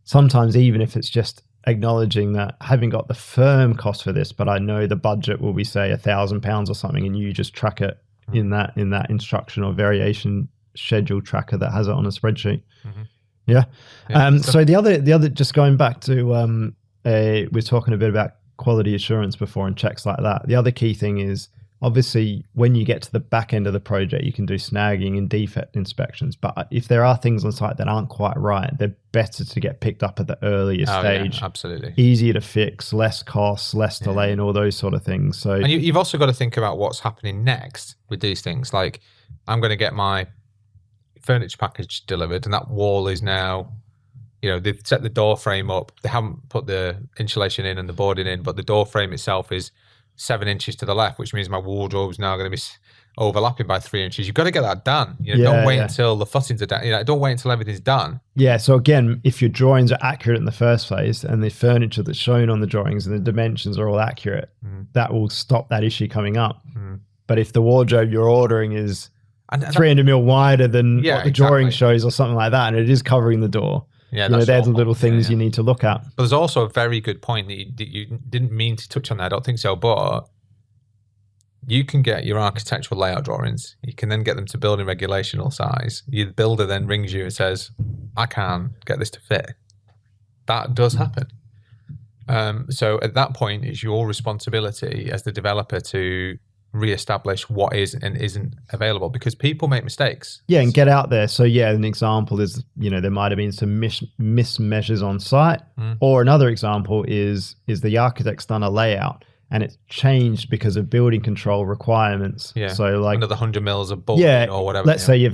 C: Sometimes even if it's just acknowledging that I haven't got the firm cost for this, but I know the budget will be, say, £1,000 or something, and you just track it in that instruction or variation schedule tracker that has it on a spreadsheet. So the other just going back to we're talking a bit about quality assurance before and checks like that. The other key thing is obviously when you get to the back end of the project, you can do snagging and defect inspections. But if there are things on site that aren't quite right, they're better to get picked up at the earlier stage.
A: Yeah, absolutely.
C: Easier to fix, less costs, less delay, and all those sort of things. So,
A: and you've also got to think about what's happening next with these things. Like, I'm going to get my furniture package delivered, and that wall is now, they've set the door frame up. They haven't put the insulation in and the boarding in, but the door frame itself is 7 inches to the left, which means my wardrobe is now going to be overlapping by 3 inches. You've got to get that done. Don't wait until the footings are done. Don't wait until everything's done.
C: Yeah. So again, if your drawings are accurate in the first place and the furniture that's shown on the drawings and the dimensions are all accurate, that will stop that issue coming up. But if the wardrobe you're ordering is 300 mil wider than what the drawing shows or something like that, and it is covering the door, there's the little things you need to look at.
A: But there's also a very good point that you didn't mean to touch on there. I don't think so, but you can get your architectural layout drawings. You can then get them to building regulational size. The builder then rings you and says, I can't get this to fit. That does happen. So at that point, it's your responsibility as the developer to reestablish what is and isn't available, because people make mistakes.
C: Yeah, and get out there. So an example is, there might have been some mismeasures on site, or another example is the architect's done a layout and it's changed because of building control requirements.
A: Yeah.
C: So like
A: another 100 mils of bolting or whatever.
C: Let's say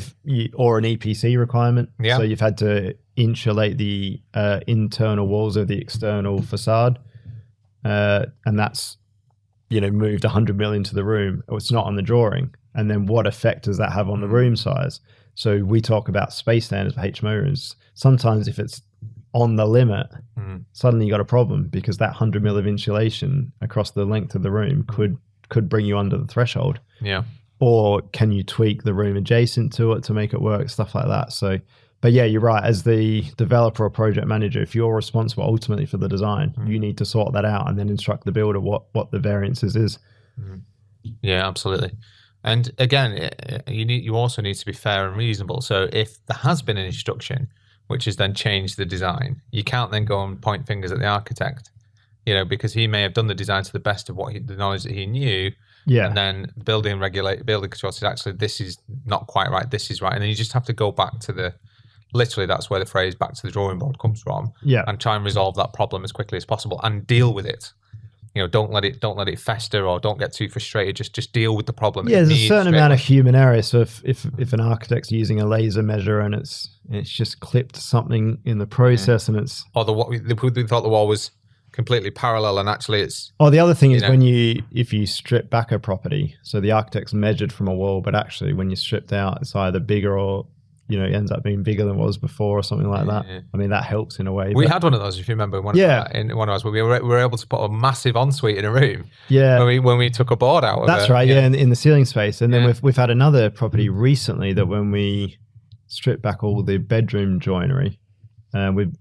C: or an EPC requirement.
A: Yeah.
C: So you've had to insulate the internal walls of the external facade, and that's moved 100 mil into the room. It's not on the drawing. And then what effect does that have on the room size? So we talk about space standards for HMO rooms. Sometimes if it's on the limit, suddenly you got a problem, because that 100 mil of insulation across the length of the room could bring you under the threshold.
A: Yeah.
C: Or can you tweak the room adjacent to it to make it work? Stuff like that. So, but yeah, you're right. As the developer or project manager, if you're responsible ultimately for the design, you need to sort that out and then instruct the builder what the variances is.
A: Yeah, absolutely. And again, you also need to be fair and reasonable. So if there has been an instruction which has then changed the design, you can't then go and point fingers at the architect, because he may have done the design to the best of the knowledge that he knew. Yeah. And then building control says, actually, this is not quite right. This is right. And then you just have to go back to literally that's where the phrase back to the drawing board comes from.
C: Yeah.
A: And try and resolve that problem as quickly as possible and deal with it. Don't let it fester, or don't get too frustrated. Just deal with the problem.
C: Yeah, there's a certain amount of human error. So if an architect's using a laser measure and it's just clipped something in the process, and it's
A: or we thought the wall was completely parallel, and actually it's.
C: Oh, the other thing is if you strip back a property, so the architect's measured from a wall, but actually when you stripped out, it's either bigger or it ends up being bigger than it was before or something like that. I mean, that helps in a way.
A: We had one of those, if you remember, in one of ours, where we were able to put a massive ensuite in a room. Yeah. When we took a board out of it.
C: That's right, in the ceiling space. And then we've had another property recently that when we stripped back all the bedroom joinery,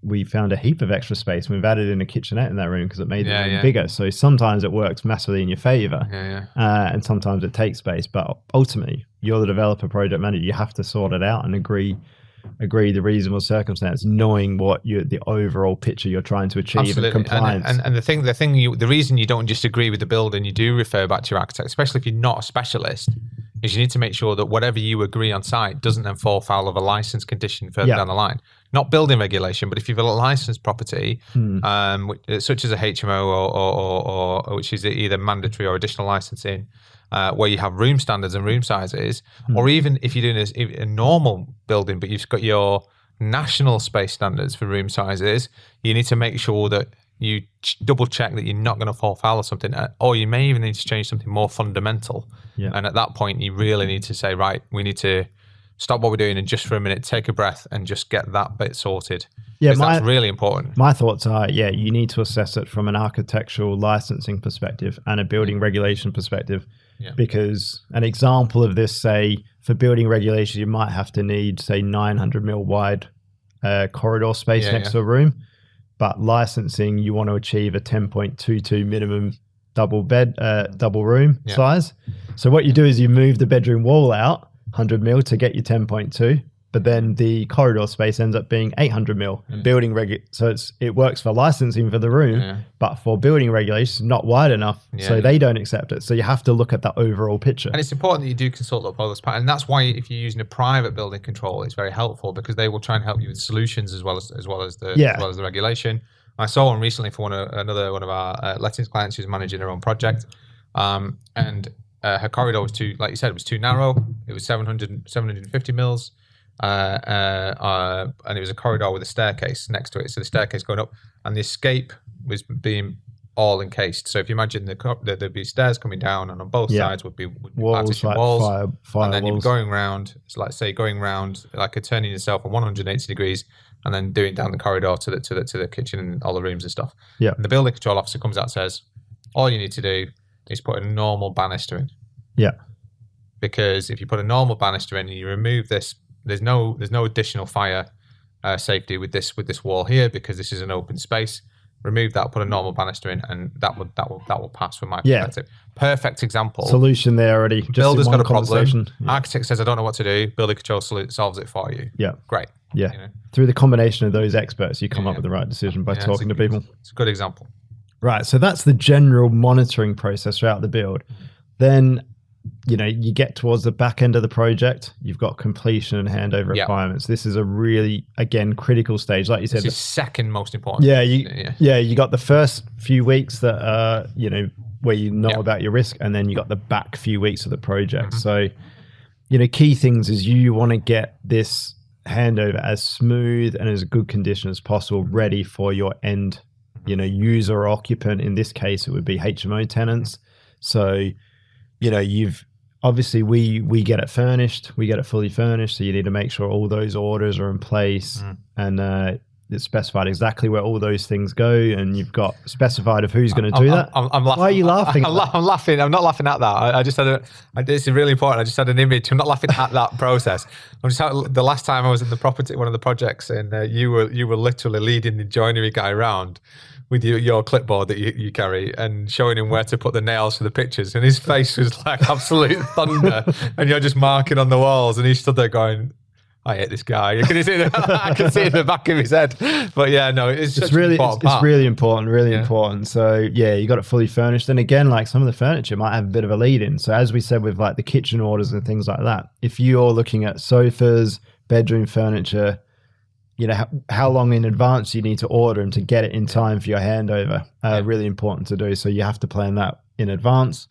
C: we found a heap of extra space, and we've added in a kitchenette in that room because it made the room bigger. So sometimes it works massively in your favor, and sometimes it takes space. But ultimately, you're the developer, project manager. You have to sort it out and agree the reasonable circumstance, knowing what the overall picture you're trying to achieve. Absolutely. And compliance.
A: And the reason you don't just agree with the builder and you do refer back to your architect, especially if you're not a specialist, is you need to make sure that whatever you agree on site doesn't then fall foul of a license condition further down the line. Not building regulation, but if you've got a licensed property, such as a HMO or which is either mandatory or additional licensing, where you have room standards and room sizes, or even if you're doing a normal building, but you've got your national space standards for room sizes, you need to make sure that you double check that you're not going to fall foul of something, or you may even need to change something more fundamental. Yeah. And at that point, you really need to say, right, we need to stop what we're doing and just for a minute, take a breath and just get that bit sorted. Yeah, that's really important.
C: My thoughts are, you need to assess it from an architectural licensing perspective and a building regulation perspective. Yeah. Because an example of this, say, for building regulations, you might have to need, say, 900 mil wide corridor space next to a room. But licensing, you want to achieve a 10.22 minimum double room size. So what you do is you move the bedroom wall out 100 mil to get your 10.2. but then the corridor space ends up being 800 mil. And building so it works for licensing for the room, but for building regulations, not wide enough, so they don't accept it. So you have to look at that overall picture.
A: And it's important that you do consult the both parts, and that's why if you're using a private building control, it's very helpful because they will try and help you with solutions as well as the regulation. I saw one recently for another one of our lettings clients who's managing her own project, and her corridor was too, like you said, it was too narrow. It was 750 mils. And it was a corridor with a staircase next to it. So the staircase going up, and the escape was being all encased. So if you imagine there'd be stairs coming down, and on both sides would be partition walls,
C: fire
A: and then you'd be
C: walls.
A: going round. It's like going round, like turning yourself on 180 degrees, and then doing down the corridor to the kitchen and all the rooms and stuff.
C: Yeah.
A: And the building control officer comes out and says, all you need to do is put a normal banister in.
C: Yeah.
A: Because if you put a normal banister in and you remove this, there's no additional fire safety with this wall here because this is an open space. Remove that, put a normal banister in, and that will pass from my perspective. Perfect example.
C: Solution there already. Just
A: Builder's got a
C: conversation.
A: problem. Architect says I don't know what to do. Building control solves it for you.
C: Yeah.
A: Great.
C: Yeah.
A: You know?
C: Through the combination of those experts, you come up with the right decision by talking to people.
A: It's a good example.
C: Right. So that's the general monitoring process throughout the build. Then, you get towards the back end of the project, you've got completion and handover requirements. This is a really, again, critical stage. Like you said,
A: this is second most important.
C: You got the first few weeks that where you know about your risk, and then you got the back few weeks of the project. So, key things is you want to get this handover as smooth and as good condition as possible, ready for your end, user or occupant. In this case, it would be HMO tenants. So, you've obviously we get it furnished, we get it fully furnished. So you need to make sure all those orders are in place, and it's specified exactly where all those things go, and you've got specified of who's going to do that.
A: I'm laughing.
C: Why are you laughing?
A: I'm laughing. I'm not laughing at that. I just had this is really important. I just had an image. I'm not laughing at that process. I'm just the last time I was in the property, one of the projects, and you were literally leading the joinery guy around with your clipboard that you carry and showing him where to put the nails for the pictures, and his face was like absolute thunder, and you're just marking on the walls, and he stood there going, I hate this guy. I can see it in the back of his head. But it's
C: really important. So you got it fully furnished. And again, like some of the furniture might have a bit of a lead in. So as we said with like the kitchen orders and things like that, if you're looking at sofas, bedroom furniture, how long in advance you need to order and to get it in time for your handover. Really important to do. So you have to plan that in advance.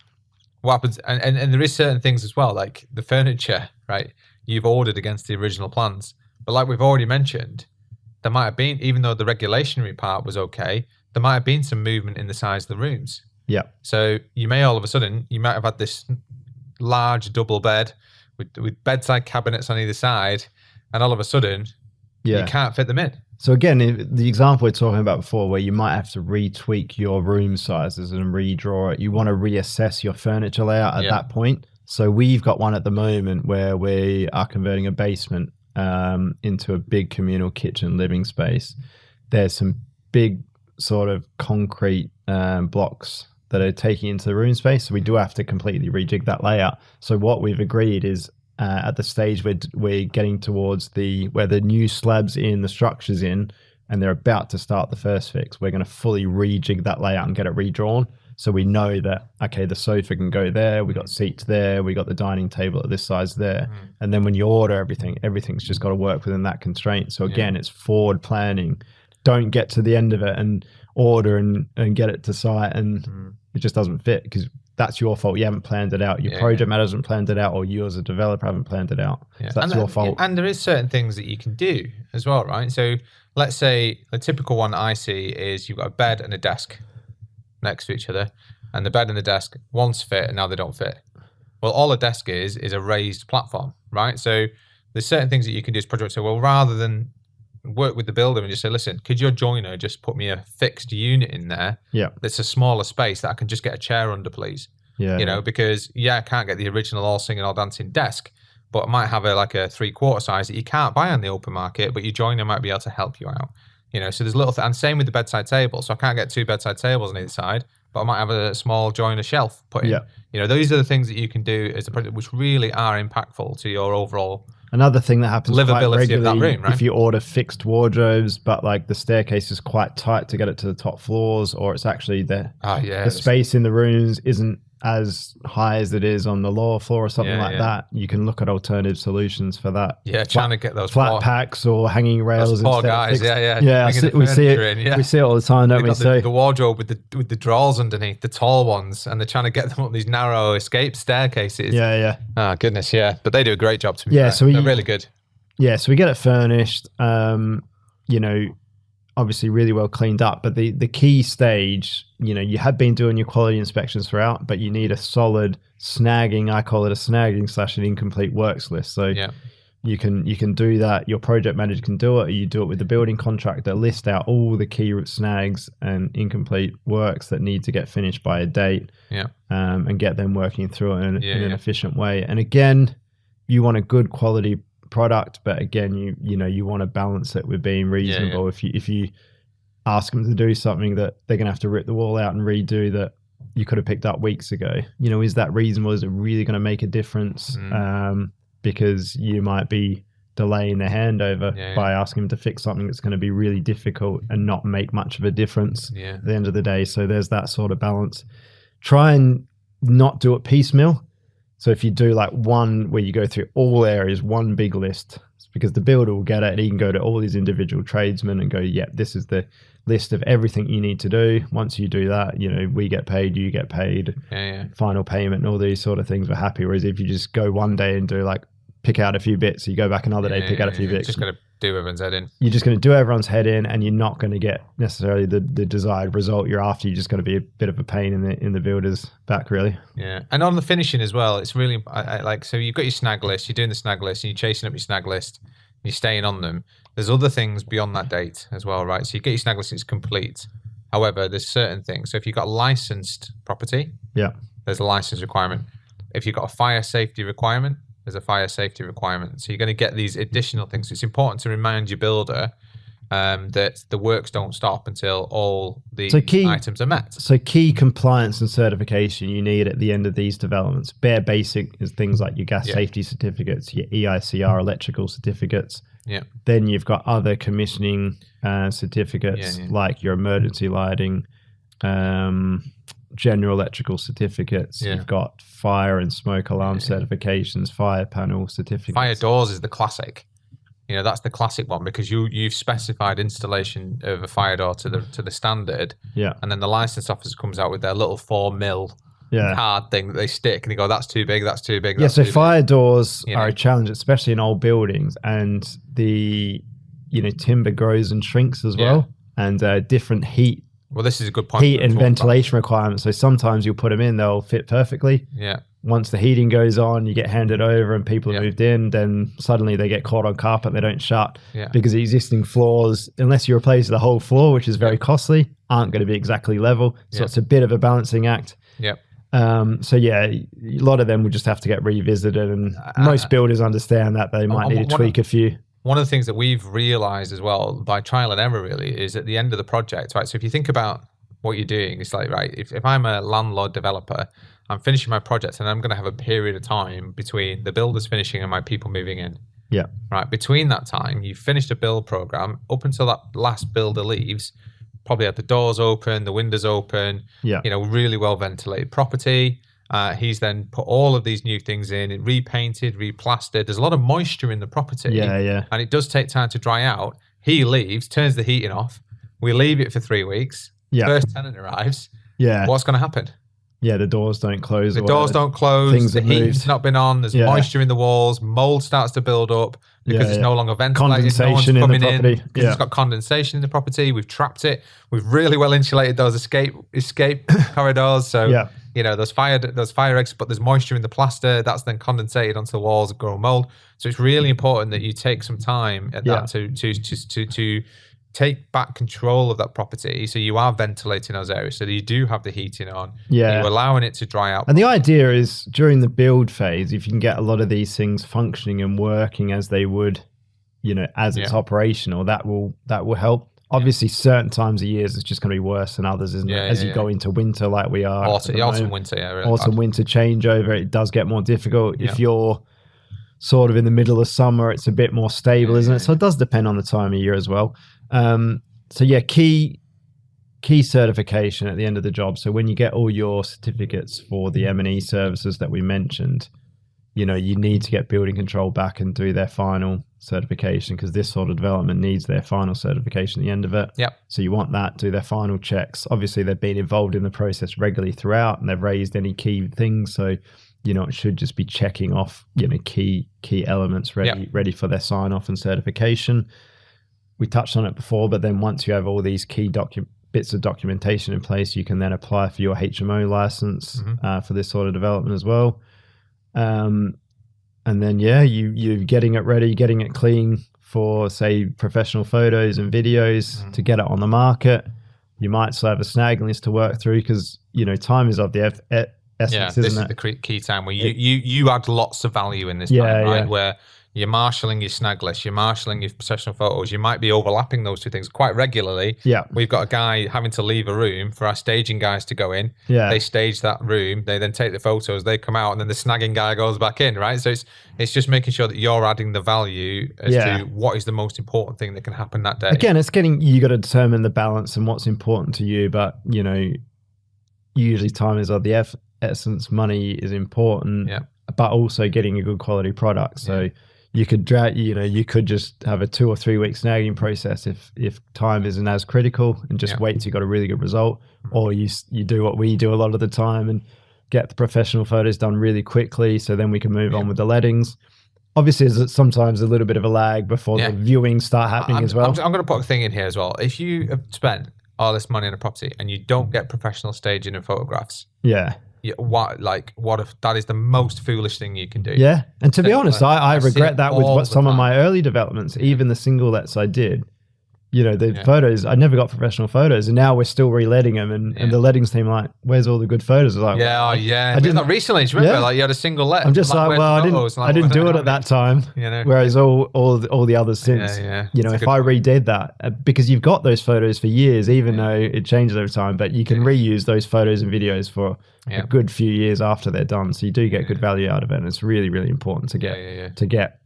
A: What happens, and there is certain things as well, like the furniture, right? You've ordered against the original plans. But like we've already mentioned, there might have been, even though the regulationary part was okay, there might have been some movement in the size of the rooms.
C: Yeah.
A: So you might have had this large double bed with bedside cabinets on either side, and all of a sudden, you can't fit them in.
C: So again, the example we're talking about before, where you might have to retweak your room sizes and redraw it, you want to reassess your furniture layout at that point. So we've got one at the moment where we are converting a basement into a big communal kitchen living space. There's some big sort of concrete blocks that are taking into the room space. So we do have to completely rejig that layout. So what we've agreed is at the stage we're getting towards where the new slabs in, the structures in, and they're about to start the first fix, we're going to fully rejig that layout and get it redrawn. So we know that, okay, the sofa can go there, we got seats there, we got the dining table at this size there. And then when you order everything's just got to work within that constraint. So again, it's forward planning. Don't get to the end of it and order and get it to site and it just doesn't fit, because that's your fault. You haven't planned it out. Your project manager hasn't planned it out, or you as a developer haven't planned it out. So that's your fault.
A: And there is certain things that you can do as well, right? So let's say a typical one I see is you've got a bed and a desk next to each other, and the bed and the desk once fit and now they don't fit. Well, all a desk is a raised platform, right? So there's certain things that you can do as project. So, well, rather than work with the builder and just say, listen, could your joiner just put me a fixed unit in there that's a smaller space that I can just get a chair under, please? Because I can't get the original all singing, all dancing desk, but I might have a 3/4 size that you can't buy on the open market, but your joiner might be able to help you out. So there's little and same with the bedside table. So I can't get 2 bedside tables on either side, but I might have a small joiner shelf put in. Those are the things that you can do as a project, which really are impactful to your overall
C: Another thing that happens quite
A: livability
C: regularly
A: of that room, right?
C: if you order fixed wardrobes, but like the staircase is quite tight to get it to the top floors, or it's actually the space in the rooms isn't as high as it is on the lower floor or something like that. You can look at alternative solutions for that.
A: Yeah, trying to get those
C: flat packs or hanging rails.
A: Those poor guys,
C: we see it. We see it all the time, don't we?
A: So the wardrobe with the drawers underneath, the tall ones, and they're trying to get them up these narrow escape staircases. Oh goodness, yeah. But they do a great job to me. Yeah, so they're really good.
C: Yeah, so we get it furnished. Obviously really well cleaned up, but the key stage, you have been doing your quality inspections throughout, but you need a solid snagging. I call it a snagging / an incomplete works list. So you can do that. Your project manager can do it, or you do it with the building contractor. List out all the key snags and incomplete works that need to get finished by a date, and get them working through it in an efficient way. And again, you want a good quality product, but again, you want to balance it with being reasonable. If you ask them to do something that they're gonna have to rip the wall out and redo that you could have picked up weeks ago, is that reasonable? Is it really going to make a difference? Because you might be delaying the handover by asking them to fix something that's going to be really difficult and not make much of a difference at the end of the day. So there's that sort of balance. Try and not do it piecemeal. So if you do like one where you go through all areas, one big list, it's because the builder will get it. He can go to all these individual tradesmen and go, this is the list of everything you need to do. Once you do that, we get paid, you get paid, final payment and all these sort of things. We're happy. Whereas if you just go one day and do like, pick out a few bits, you go back another day, pick out a few bits.
A: Just going to do everyone's head in.
C: You're just going to do everyone's head in, and you're not going to get necessarily the desired result you're after. You're just going to be a bit of a pain in the builder's back, really.
A: Yeah, and on the finishing as well, it's really so you've got your snag list, you're doing the snag list, and you're chasing up your snag list, and you're staying on them. There's other things beyond that date as well, right? So you get your snag list, it's complete. However, there's certain things. So if you've got a licensed property, there's a license requirement. If you've got a fire safety requirement, there's a fire safety requirement. So you're going to get these additional things. It's important to remind your builder that the works don't stop until all the items are met.
C: So key compliance and certification you need at the end of these developments. Bare basic is things like your gas safety certificates, your EICR electrical certificates. Then you've got other commissioning certificates like your emergency lighting, general electrical certificates. You've got fire and smoke alarm certifications, fire panel certificates.
A: Fire doors is the classic. That's the classic one because you've specified installation of a fire door to the standard. And then the license officer comes out with their little 4 mil card thing that they stick and they go, that's too big, that's too big.
C: So fire doors are a challenge, especially in old buildings, and the timber grows and shrinks as well, and different heat.
A: Well, this is a good point.
C: Heat and ventilation requirements. So sometimes you'll put them in, they'll fit perfectly. Once the heating goes on, you get handed over and people have moved in, then suddenly they get caught on carpet, they don't shut because the existing floors, unless you replace the whole floor, which is very costly, aren't going to be exactly level. So it's a bit of a balancing act. So a lot of them will just have to get revisited, and most builders understand that they might need to tweak a few.
A: One of the things that we've realized as well by trial and error really is at the end of the project, right? So if you think about what you're doing, it's like, right, if I'm a landlord developer, I'm finishing my project and I'm going to have a period of time between the builders finishing and my people moving in. Right. Between that time, you've finished a build program up until that last builder leaves, probably had the doors open, the windows open, really well ventilated property. He's then put all of these new things in, it repainted, replastered. There's a lot of moisture in the property. And it does take time to dry out. He leaves, turns the heating off. We leave it for 3 weeks. First tenant arrives. What's going to happen?
C: The doors don't close.
A: The doors don't close. The heating's not been on. There's moisture in the walls. Mold starts to build up because it's no longer ventilated.
C: Condensation in the property.
A: It's got condensation in the property. We've trapped it. We've really well insulated those escape corridors. So those fire exits, but there's moisture in the plaster. That's then condensated onto the walls and grow mold. So it's really important that you take some time at that to take back control of that property, so you are ventilating those areas, so that you do have the heating on. You're allowing it to dry out.
C: And the idea is during the build phase, if you can get a lot of these things functioning and working as they would, as it's operational, that will help. Obviously, certain times of years it's just going to be worse than others, isn't it? As you go into winter, like we are.
A: Autumn, winter, really
C: autumn, winter changeover, it does get more difficult. If you're sort of in the middle of summer, it's a bit more stable, isn't it? So it does depend on the time of year as well. So yeah, key certification at the end of the job. So when you get all your certificates for the M&E services that we mentioned, you know, you need to get building control back and do their final certification, because this sort of development needs their final certification at the end of it.
A: Yep.
C: So you want that, do their final checks. Obviously, they've been involved in the process regularly throughout, and they've raised any key things. So, you know, it should just be checking off, you know, key elements ready for their sign off and certification. We touched on it before, but then once you have all these key bits of documentation in place, you can then apply for your HMO license for this sort of development as well. And then, yeah, you're getting it ready, getting it clean for, say, professional photos and videos to get it on the market. You might still have a snagging list to work through, because, you know, time is of the essence,
A: this
C: isn't
A: is
C: it?
A: the key time where you add lots of value in this time, right? Where you're marshalling your snag list, you're marshalling your professional photos. You might be overlapping those two things quite regularly.
C: Yeah.
A: We've got a guy having to leave a room for our staging guys to go in.
C: Yeah.
A: They stage that room, they then take the photos, they come out, and then the snagging guy goes back in, right? So it's just making sure that you're adding the value as to what is the most important thing that can happen that day.
C: Again, you got to determine the balance and what's important to you, but, you know, usually time is of the essence, money is important, but also getting a good quality product. So you could you could just have a 2 or 3 week snagging process if time isn't as critical, and just wait till you got a really good result. Or you do what we do a lot of the time and get the professional photos done really quickly, so then we can move on with the lettings. Obviously, there's sometimes a little bit of a lag before the viewings start happening as well.
A: I'm going to put a thing in here as well. If you have spent all this money on a property and you don't get professional staging and photographs, what if that is the most foolish thing you can do? Yeah,
C: and to be honest, I regret that with some of my early developments, even the single lets I did. You know, the photos, I never got professional photos, and now we're still reletting them, and the lettings team are like, where's all the good photos? Like,
A: I did that recently. Do you remember? Like, you had a single let.
C: I'm just like, well, I didn't do it at that time. You know, whereas all the others since. You know, if I redid that, because you've got those photos for years, even though it changes over time, but you can reuse those photos and videos for a good few years after they're done. So you do get good value out of it, and it's really, really important to get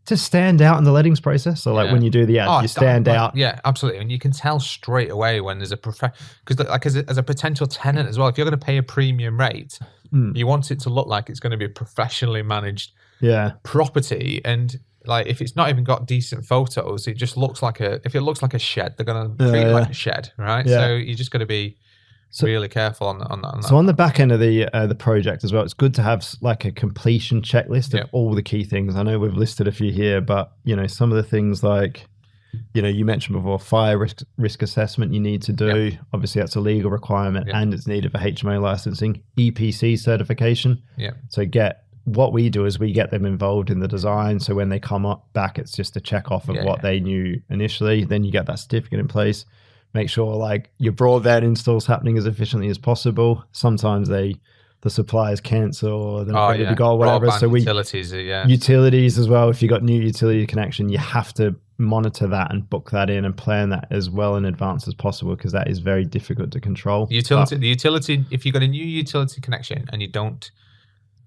C: to stand out in the lettings process. So like when you do the ad, you stand out.
A: Yeah, absolutely. And you can tell straight away when there's a because like as a potential tenant as well, if you're going to pay a premium rate, you want it to look like it's going to be a professionally managed property. And like, if it's not even got decent photos, it just looks like if it looks like a shed, they're going to treat it like a shed, right? So you just got to be really careful on that.
C: So on the back end of the project as well, it's good to have like a completion checklist of all the key things. I know we've listed a few here, but you know, some of the things like, you know, you mentioned before, fire risk assessment you need to do. Obviously that's a legal requirement and it's needed for HMO licensing. EPC certification. So what we do is we get them involved in the design. So when they come up back, it's just a check off of what they knew initially. Then you get that certificate in place. Make sure like your broadband install's happening as efficiently as possible. Sometimes the suppliers cancel or they're not ready to go or whatever.
A: Broadband, so
C: utilities as well. If you got new utility connection, you have to monitor that and book that in and plan that as well in advance as possible, because that is very difficult to control.
A: The utility, if you've got a new utility connection and you don't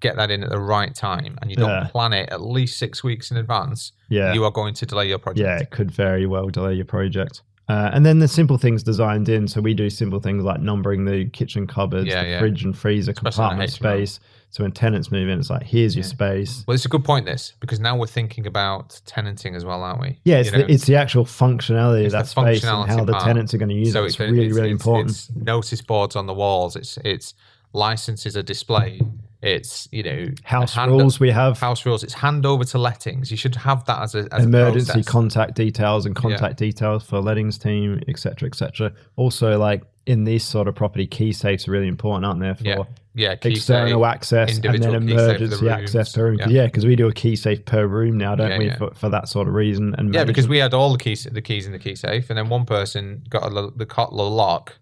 A: get that in at the right time and you don't plan it at least 6 weeks in advance, you are going to delay your project.
C: Yeah, it could very well delay your project. And then the simple things designed in. So we do simple things like numbering the kitchen cupboards, the fridge and freezer compartment space. So when tenants move in, it's like, here's your space.
A: Well, it's a good point, because now we're thinking about tenanting as well, aren't we?
C: Yeah, it's the actual functionality of that space and how the tenants are going to use it. It's really important.
A: It's notice boards on the walls. It's licenses are displayed. It's, you know,
C: house rules.
A: It's handover to lettings. You should have that as
C: emergency
A: a
C: contact details and contact details for lettings team, etc., etc. Also, like in this sort of property, key safes are really important, aren't they? For external access and then emergency access per room. Yeah, because we do a key safe per room now, don't we? For that sort of reason. And
A: because we had all the keys in the key safe, and then one person got the lock.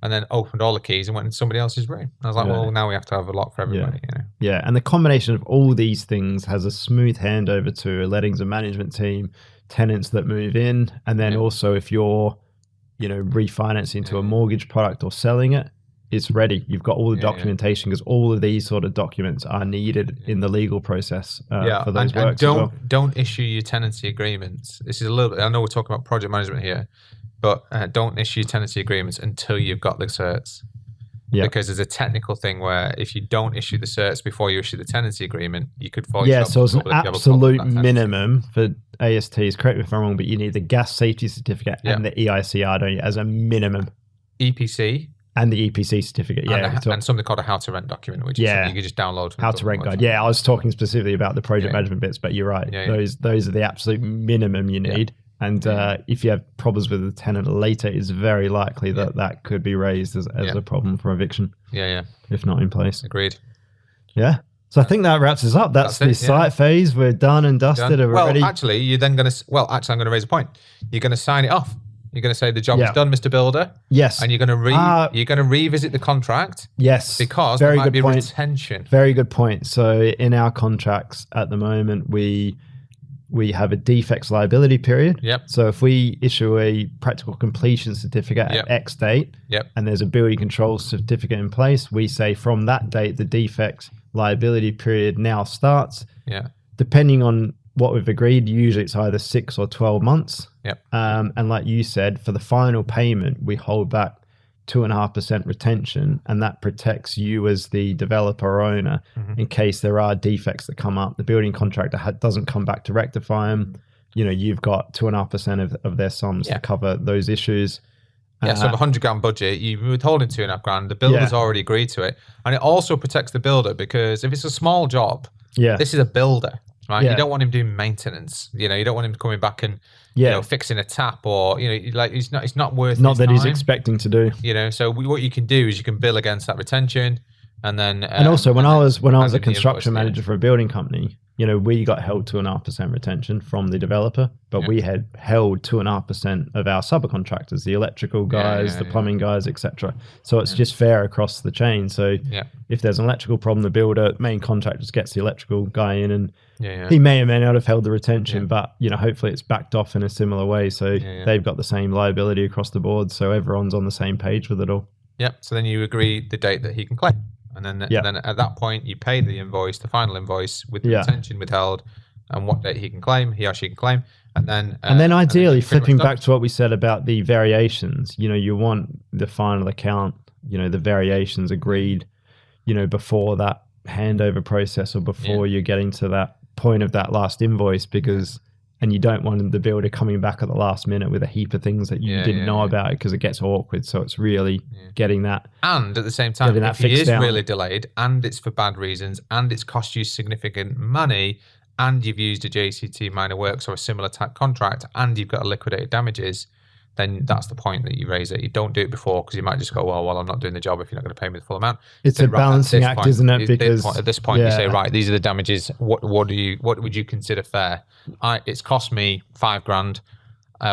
A: And then opened all the keys and went into somebody else's room. I was like, well, now we have to have a lock for everybody. You know?
C: Yeah, and the combination of all these things has a smooth handover to a lettings and management team, tenants that move in, and then also if you're, you know, refinancing to a mortgage product or selling it, it's ready. You've got all the documentation because all of these sort of documents are needed in the legal process for those works.
A: And don't issue your tenancy agreements. This is a little bit, I know we're talking about project management here, but don't issue tenancy agreements until you've got the certs. Yeah. Because there's a technical thing where if you don't issue the certs before you issue the tenancy agreement, you could fall.
C: Yeah, so it's an absolute minimum for ASTs. Correct me if I'm wrong, but you need the gas safety certificate and the EICR, don't you, as a minimum.
A: EPC.
C: And the EPC certificate,
A: and something called a how to rent document, which is something you can just download. From
C: how to rent guide. Yeah, I was talking specifically about the project management bits, but you're right. Those are the absolute minimum you need. And if you have problems with the tenant later, it's very likely that that could be raised as a problem for eviction. If not in place.
A: Agreed.
C: Yeah. So I think that wraps us up. That's the site phase. We're done and dusted.
A: Well, actually, you're then going to. Well, actually, I'm going to raise a point. You're going to sign it off. You're going to say the job is done, Mr. Builder.
C: Yes.
A: And you're going to revisit the contract.
C: Yes.
A: Because there might be retention.
C: Very good point. So in our contracts at the moment, we have a defects liability period.
A: Yep.
C: So if we issue a practical completion certificate at X date, and there's a building control certificate in place, we say from that date the defects liability period now starts.
A: Yeah.
C: Depending on what we've agreed, usually it's either 6 or 12 months.
A: Yep.
C: And like you said, for the final payment, we hold back 2.5% retention, and that protects you as the developer or owner in case there are defects that come up. The building contractor doesn't come back to rectify them. You know, you've got 2.5% of their sums to cover those issues.
A: Yeah, so of $100,000 budget, you're withholding $2.5 grand. The builder's already agreed to it, and it also protects the builder because if it's a small job, this is a builder. Right, you don't want him doing maintenance. You know, you don't want him coming back and you know, fixing a tap or like it's not worth.
C: Not that
A: his
C: he's
A: time,
C: expecting to do.
A: You know, so what you can do is you can bill against that retention, and then.
C: And also, when I was a construction manager for a building company, you know, we got held 2.5% retention from the developer, but we had held 2.5% of our subcontractors, the electrical guys, the plumbing guys, etc. So it's just fair across the chain. So if there's an electrical problem, the builder, main contractor just gets the electrical guy in, and he may or may not have held the retention, but you know, hopefully it's backed off in a similar way. So they've got the same liability across the board. So everyone's on the same page with it all.
A: Yep. So then you agree the date that he can claim. And then at that point, you pay the invoice, the final invoice with the retention withheld, and what date he or she can claim. And then
C: ideally, flipping back to what we said about the variations, you know, you want the final account, you know, the variations agreed, you know, before that handover process or before you're getting to that point of that last invoice, because and you don't want the builder coming back at the last minute with a heap of things that you didn't know about, because it gets awkward. So it's really getting that.
A: And at the same time, if he is really delayed and it's for bad reasons and it's cost you significant money and you've used a JCT minor works or a similar type contract and you've got a liquidated damages, then that's the point that you raise it. You don't do it before because you might just go, well, I'm not doing the job if you're not going to pay me the full amount.
C: It's a balancing act, isn't it? Because
A: at this point, you say, right, these are the damages. What would you consider fair? It's cost me $5,000.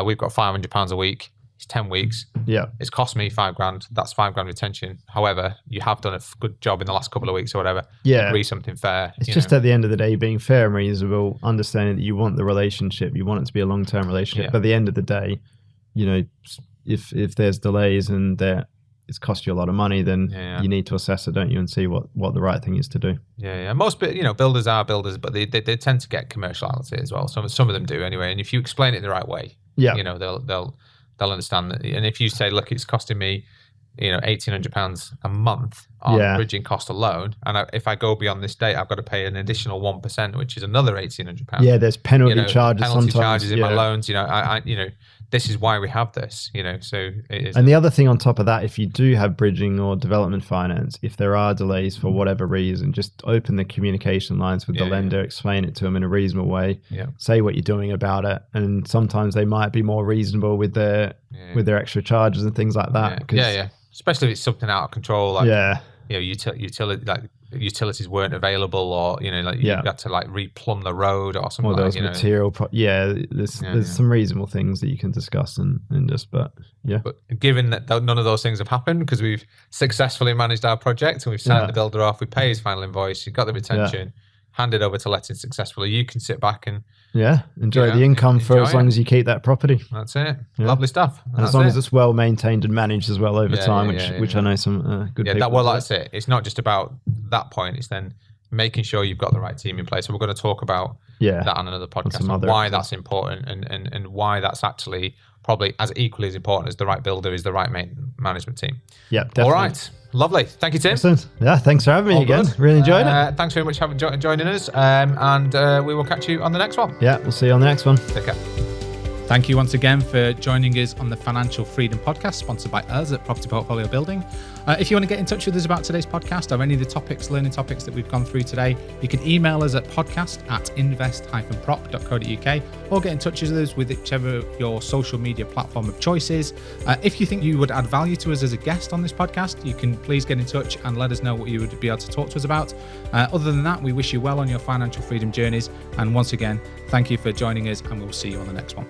A: We've got £500 a week. It's 10 weeks.
C: Yeah.
A: It's cost me $5,000. That's $5,000 retention. However, you have done a good job in the last couple of weeks or whatever.
C: Yeah.
A: Agree something fair.
C: It's just at the end of the day, being fair and reasonable, understanding that you want the relationship, you want it to be a long-term relationship. But at the end of the day, you know, if there's delays and it's cost you a lot of money, then you need to assess it, don't you, and see what the right thing is to do.
A: Yeah. Most builders are builders, but they tend to get commerciality as well. Some of them do anyway. And if you explain it in the right way, you know, they'll understand that. And if you say, look, it's costing me, you know, £1,800 a month on bridging cost alone, and if I go beyond this date, I've got to pay an additional 1%, which is another £1,800.
C: Yeah, there's penalty charges. Penalty
A: charges in my loans. You know, I you know, this is why we have this. You know, so it is.
C: And the other thing on top of that, if you do have bridging or development finance, if there are delays for whatever reason, just open the communication lines with the lender, explain it to them in a reasonable way, say what you're doing about it, and sometimes they might be more reasonable with their extra charges and things like that.
A: Especially if it's something out of control, like you know, utilities weren't available, or you know, like you got to like replumb the road or something.
C: Or there was
A: like,
C: material. There's some reasonable things that you can discuss and just, but
A: given that none of those things have happened because we've successfully managed our project and we've signed the builder off, we pay his final invoice, you got the retention, hand it over to letting successfully. You can sit back and
C: enjoy the income for as long as you keep that property.
A: That's it. Lovely stuff.
C: And as long as it's well maintained and managed as well over time, which I know some good people.
A: Well, that's it. It's not just about that point. It's then making sure you've got the right team in place. So we're going to talk about that on another podcast, and why that's important, and why that's actually probably as equally as important as the right builder is the right management team.
C: Yeah, definitely.
A: All right. Lovely. Thank you, Tim.
C: Excellent. Yeah, thanks for having me again. Really enjoyed it.
A: Thanks very much for joining us, and we will catch you on the next one.
C: Yeah, we'll see you on the next one.
A: Take care.
B: Thank you once again for joining us on the Financial Freedom Podcast, sponsored by us at Property Portfolio Building. If you want to get in touch with us about today's podcast or any of the learning topics that we've gone through today, you can email us at podcast@invest-prop.co.uk or get in touch with us with whichever your social media platform of choice is. If you think you would add value to us as a guest on this podcast, you can please get in touch and let us know what you would be able to talk to us about. Other than that, we wish you well on your financial freedom journeys. And once again, thank you for joining us, and we'll see you on the next one.